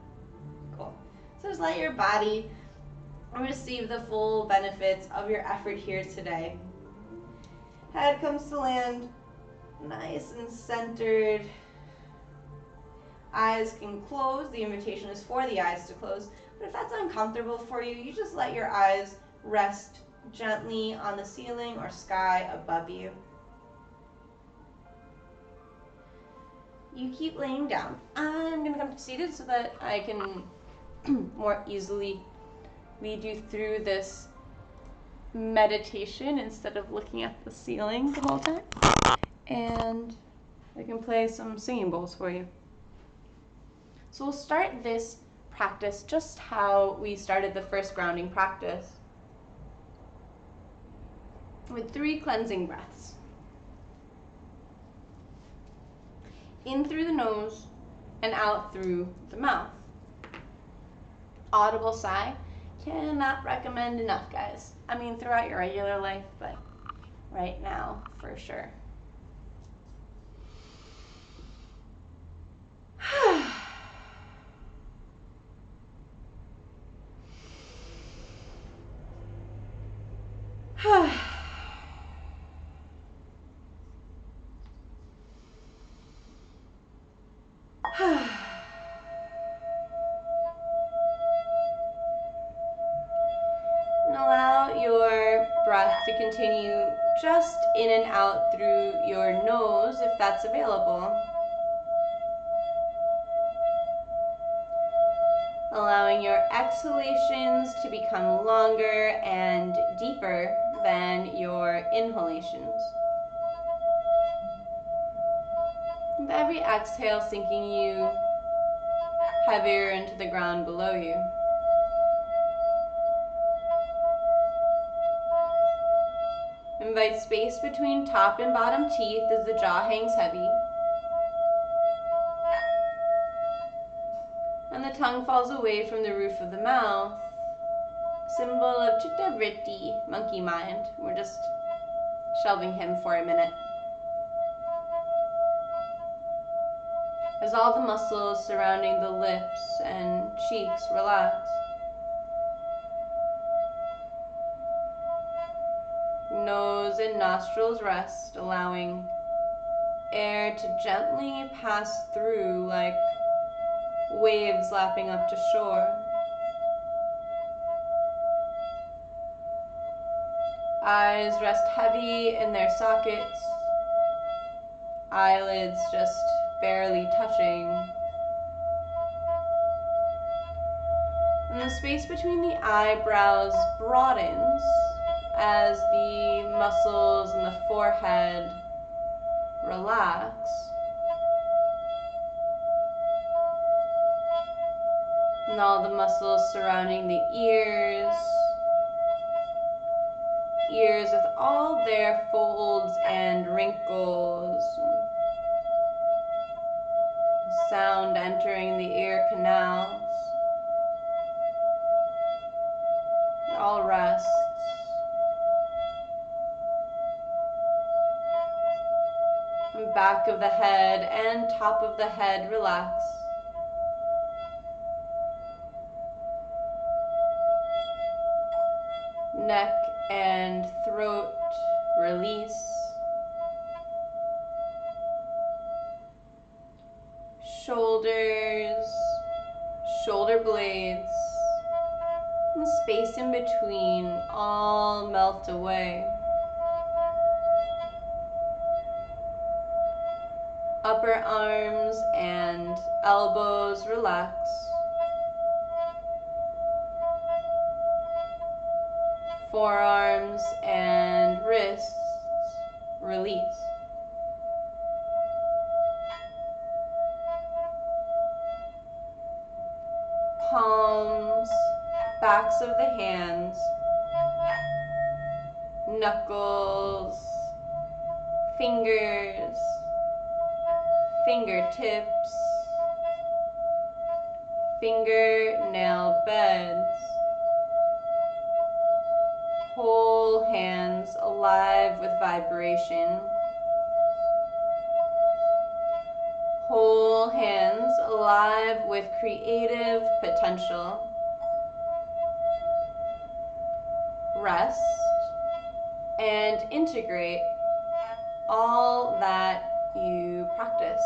Cool. So just let your body receive the full benefits of your effort here today. Head comes to land nice and centered. Eyes can close. The invitation is for the eyes to close. But if that's uncomfortable for you, you just let your eyes rest gently on the ceiling or sky above you. You keep laying down. I'm going to come seated so that I can more easily lead you through this meditation instead of looking at the ceiling the whole time. And I can play some singing bowls for you. So we'll start this practice just how we started the first grounding practice, with 3 cleansing breaths. In through the nose and out through the mouth. Audible sigh. Cannot recommend enough, guys. I mean, throughout your regular life, but right now, for sure. And allow your breath to continue just in and out through your nose if that's available. Allowing your exhalations to become longer and deeper than your inhalations. With every exhale sinking you heavier into the ground below you. Invite space between top and bottom teeth as the jaw hangs heavy. And the tongue falls away from the roof of the mouth. Symbol of Chitta Vritti, monkey mind. We're just shelving him for a minute. As all the muscles surrounding the lips and cheeks relax. Nose and nostrils rest, allowing air to gently pass through like waves lapping up to shore. Eyes rest heavy in their sockets, eyelids just barely touching. And the space between the eyebrows broadens as the muscles in the forehead relax. And all the muscles surrounding the ears with all their folds and wrinkles, sound entering the ear canals, it all rests. And back of the head and top of the head relax. Neck and throat release. blades, and the space in between all melt away. Upper arms and elbows relax. Forearms and wrists release. Palms, backs of the hands, knuckles, fingers, fingertips, fingernail beds, whole hands alive with vibration, whole hands alive with creative potential. Rest and integrate all that you practice.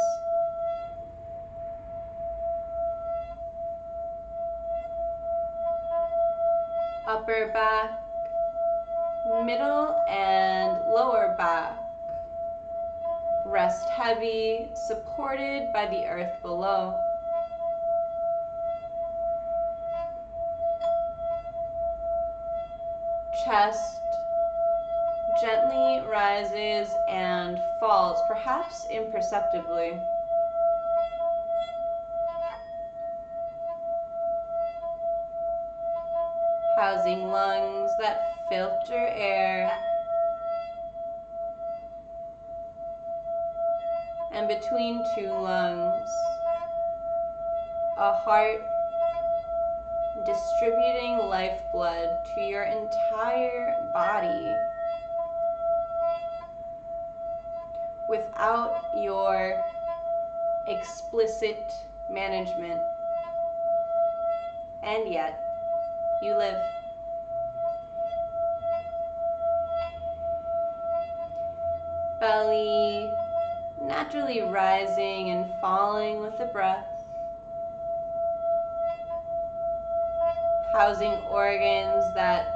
Upper back, middle and lower back rest heavy, supported by the earth below. Chest gently rises and falls, perhaps imperceptibly. Housing lungs that filter air, and between two lungs, a heart distributing lifeblood to your entire body without your explicit management. And yet, you live. Belly naturally rising and falling with the breath. Housing organs that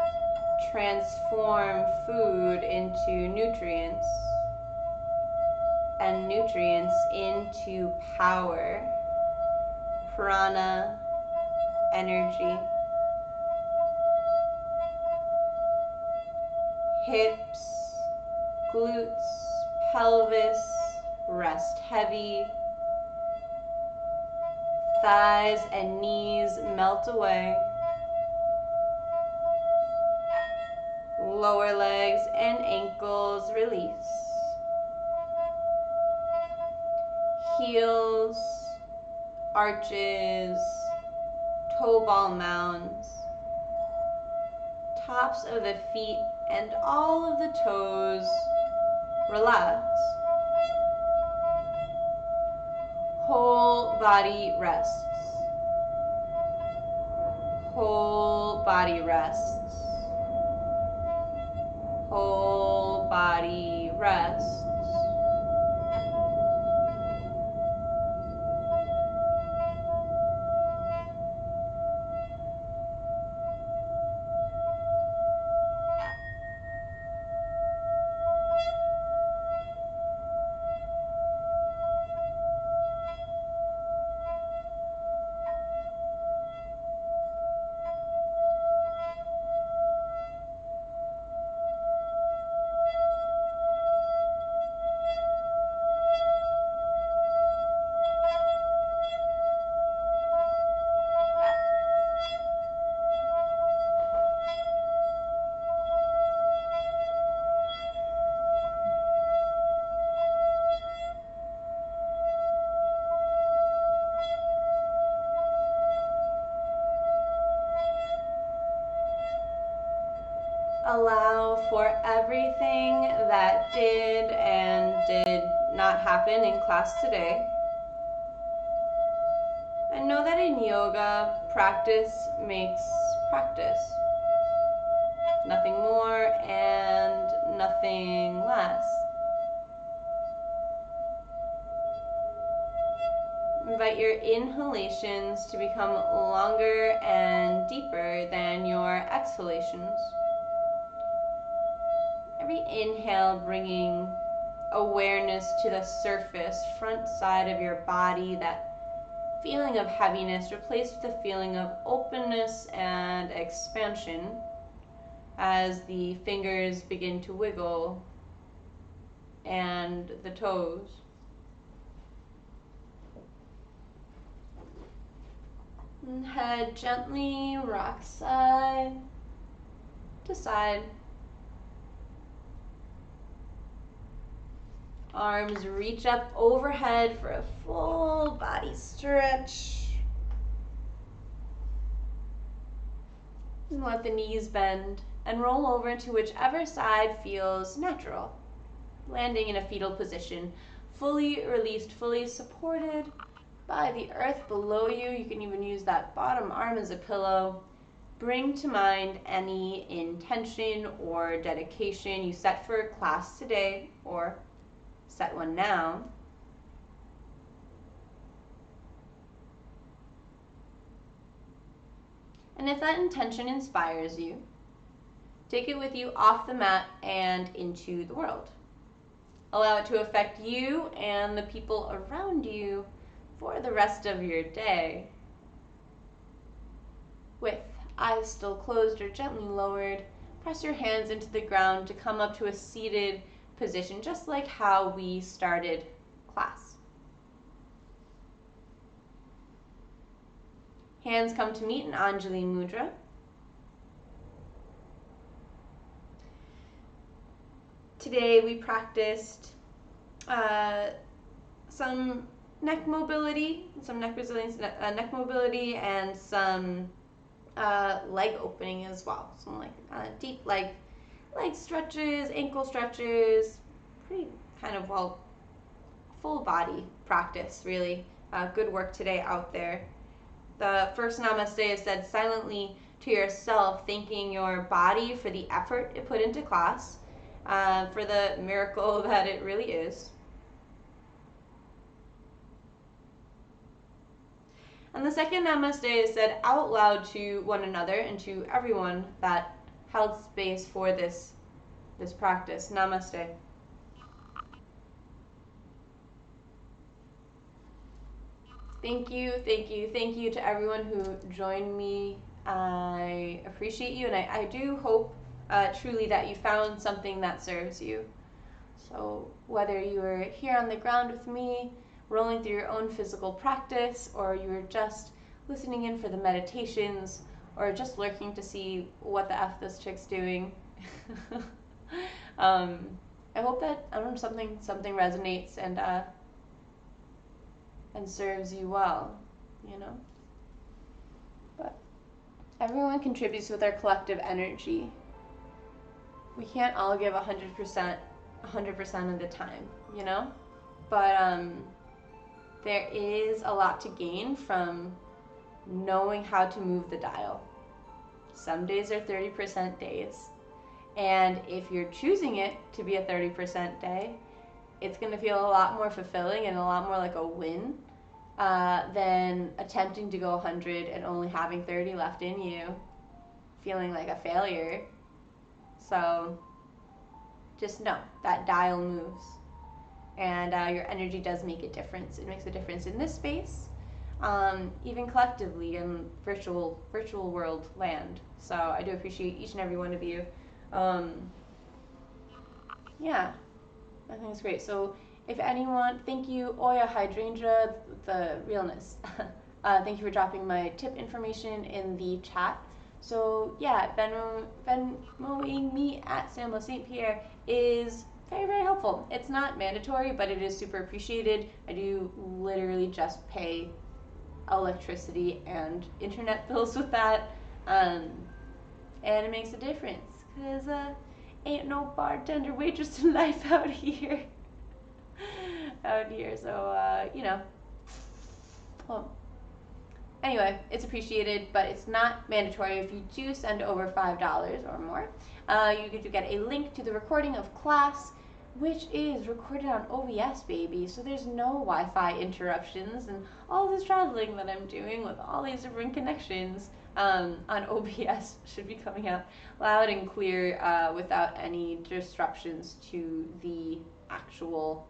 transform food into nutrients, and nutrients into power, prana, energy. Hips, glutes, pelvis rest heavy. Thighs and knees melt away. Lower legs and ankles release. Heels, arches, toe ball mounds, tops of the feet and all of the toes relax. Whole body rests. Whole body rests. Whole body rests. Allow for everything that did and did not happen in class today. And know that in yoga, practice makes practice. Nothing more and nothing less. invite your inhalations to become longer and deeper than your exhalations. Every inhale bringing awareness to the surface, front side of your body, that feeling of heaviness replaced with a feeling of openness and expansion as the fingers begin to wiggle and the toes. And head gently rock side to side. Arms reach up overhead for a full body stretch. And let the knees bend and roll over to whichever side feels natural. Landing in a fetal position, fully released, fully supported by the earth below you. You can even use that bottom arm as a pillow. Bring to mind any intention or dedication you set for class today, or set one now. And if that intention inspires you, take it with you off the mat and into the world. Allow it to affect you and the people around you for the rest of your day. With eyes still closed or gently lowered, press your hands into the ground to come up to a seated position, just like how we started class. Hands come to meet in Anjali Mudra. Today we practiced some neck mobility, some neck resilience, neck mobility, and some leg opening as well. Some like deep leg stretches, ankle stretches, pretty kind of full body practice, really. Good work today out there. The first namaste is said silently to yourself, thanking your body for the effort it put into class, for the miracle that it really is. And the second namaste is said out loud to one another and to everyone that held space for this practice. Namaste. Thank you, thank you, thank you to everyone who joined me. I appreciate you, and I do hope truly that you found something that serves you. So whether you were here on the ground with me, rolling through your own physical practice, or you were just listening in for the meditations, or just lurking to see what the F this chick's doing, I hope that something resonates and serves you well, you know. But everyone contributes with their collective energy. We can't all give 100% of the time, you know. But there is a lot to gain from knowing how to move the dial. Some days are 30% days. And if you're choosing it to be a 30% day, it's going to feel a lot more fulfilling and a lot more like a win than attempting to go 100 and only having 30 left in you, feeling like a failure. So just know that dial moves. And your energy does make a difference. It makes a difference in this space, even collectively in virtual world land. So I do appreciate each and every one of you. Yeah, I think it's great. So if anyone, thank you, Oya Hydrangea, the realness. Thank you for dropping my tip information in the chat. So yeah, Venmoing me at Samla St. Pierre is very, very helpful. It's not mandatory, but it is super appreciated. I do literally just pay electricity and internet bills with that, and it makes a difference, because ain't no bartender waitress in life out here. So you know, well, anyway, it's appreciated, but it's not mandatory. If you do send over $5 or more, you get a link to the recording of class, which is recorded on OBS, baby. So there's no Wi-Fi interruptions and all this traveling that I'm doing with all these different connections on OBS should be coming out loud and clear without any disruptions to the actual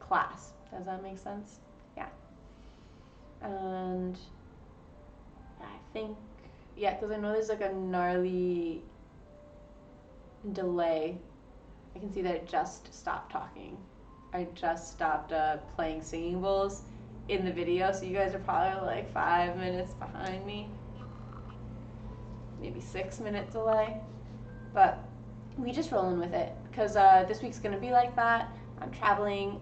class. Does that make sense? Yeah. And I think, yeah, because I know there's like a gnarly delay. I can see that it just stopped talking. I just stopped playing singing bowls in the video, so you guys are probably like 5 minutes behind me. Maybe 6 minute delay. But we just rolling with it because this week's going to be like that. I'm traveling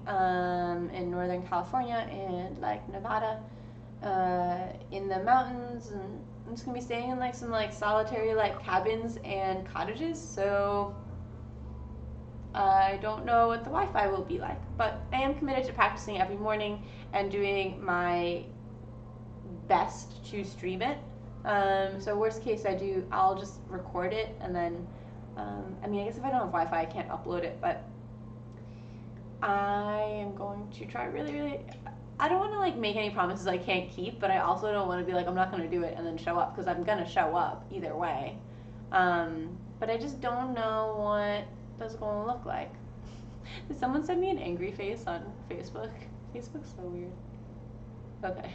in Northern California and like Nevada in the mountains, and I'm just going to be staying in like some like solitary like cabins and cottages, so I don't know what the Wi-Fi will be like, but I am committed to practicing every morning and doing my best to stream it. So worst case I'll just record it and then, I mean, I guess if I don't have Wi-Fi I can't upload it, but I am going to try really, I don't want to like make any promises I can't keep, but I also don't want to be like, I'm not going to do it and then show up, because I'm going to show up either way. But I just don't know what that's going to look like. Did someone send me an angry face on Facebook? Facebook's so weird. Okay.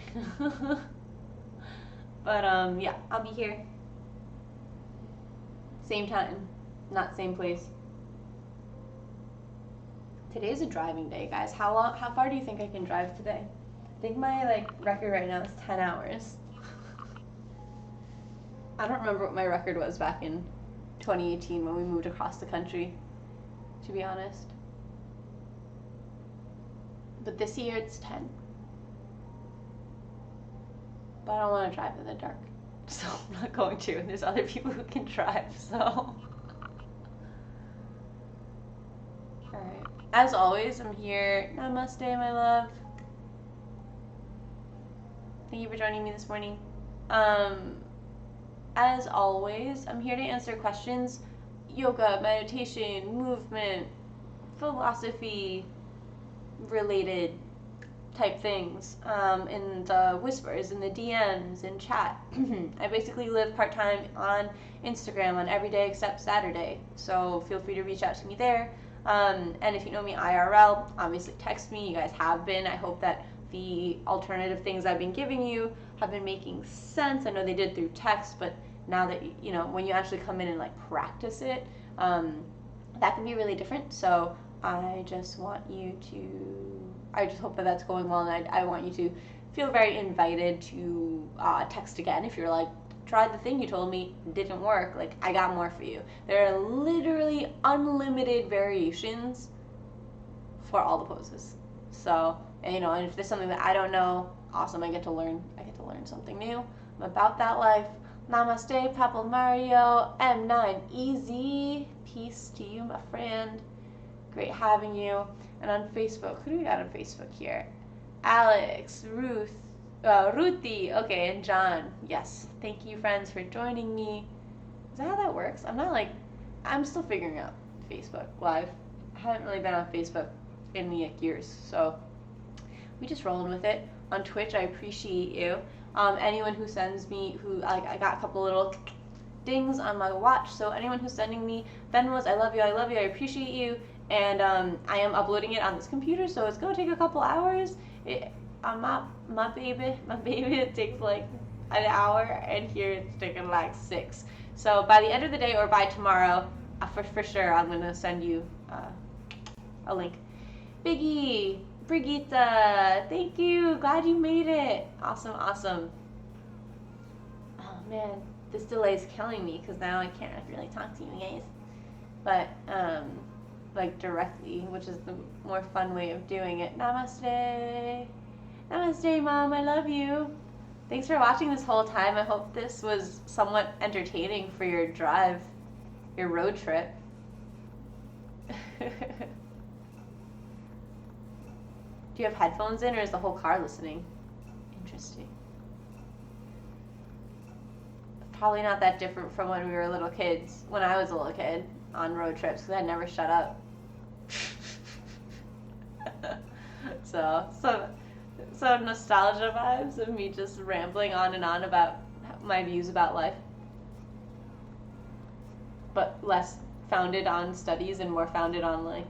But yeah, I'll be here. Same time, not same place. Today's a driving day, guys. How far do you think I can drive today? I think my like record right now is 10 hours. I don't remember what my record was back in 2018 when we moved across the country, to be honest. But this year it's 10. But I don't want to drive in the dark, so I'm not going to. And there's other people who can drive, so. Alright. As always, I'm here. Namaste, my love. Thank you for joining me this morning. As always, I'm here to answer questions. Yoga, meditation, movement, philosophy related type things, in the whispers, in the DMs, in chat. I basically live part-time on Instagram on every day except Saturday, so feel free to reach out to me there. And if you know me IRL, obviously text me. You guys have been. I hope that the alternative things I've been giving you have been making sense. I know they did through text, but now that, you know, when you actually come in and like practice it, that can be really different. So I just hope that that's going well, and I want you to feel very invited to text again if you're like, tried the thing you told me, didn't work, like I got more for you. There are literally unlimited variations for all the poses. So, and if there's something that I don't know, awesome, I get to learn something new. I'm about that life. Namaste, Papa Mario, M9 Easy. Peace to you, my friend. Great having you. And on Facebook, who do we got on Facebook here? Alex, Ruthie, okay, and John. Yes, thank you, friends, for joining me. Is that how that works? I'm still figuring out Facebook Live. I haven't really been on Facebook in years, so we just rolling with it. On Twitch, I appreciate you. Anyone who sends me, I got a couple little dings on my watch, so anyone who's sending me Venmos, I love you, I appreciate you. And I am uploading it on this computer, so it's gonna take a couple hours. My baby, it takes like an hour, and here it's taking like 6. So by the end of the day or by tomorrow, for sure, I'm gonna send you a link. Biggie, Brigitte, thank you. Glad you made it. Awesome. Oh man, this delay is killing me because now I can't really talk to you guys. But like directly, which is the more fun way of doing it. Namaste, Mom. I love you. Thanks for watching this whole time. I hope this was somewhat entertaining for your drive, your road trip. Do you have headphones in, or is the whole car listening? Interesting. Probably not that different from when we were little kids, when I was a little kid on road trips, because I never shut up. So some nostalgia vibes of me just rambling on and on about my views about life, but less founded on studies and more founded on like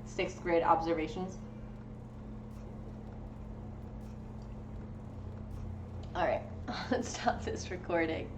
6th grade observations. All right, let's stop this recording.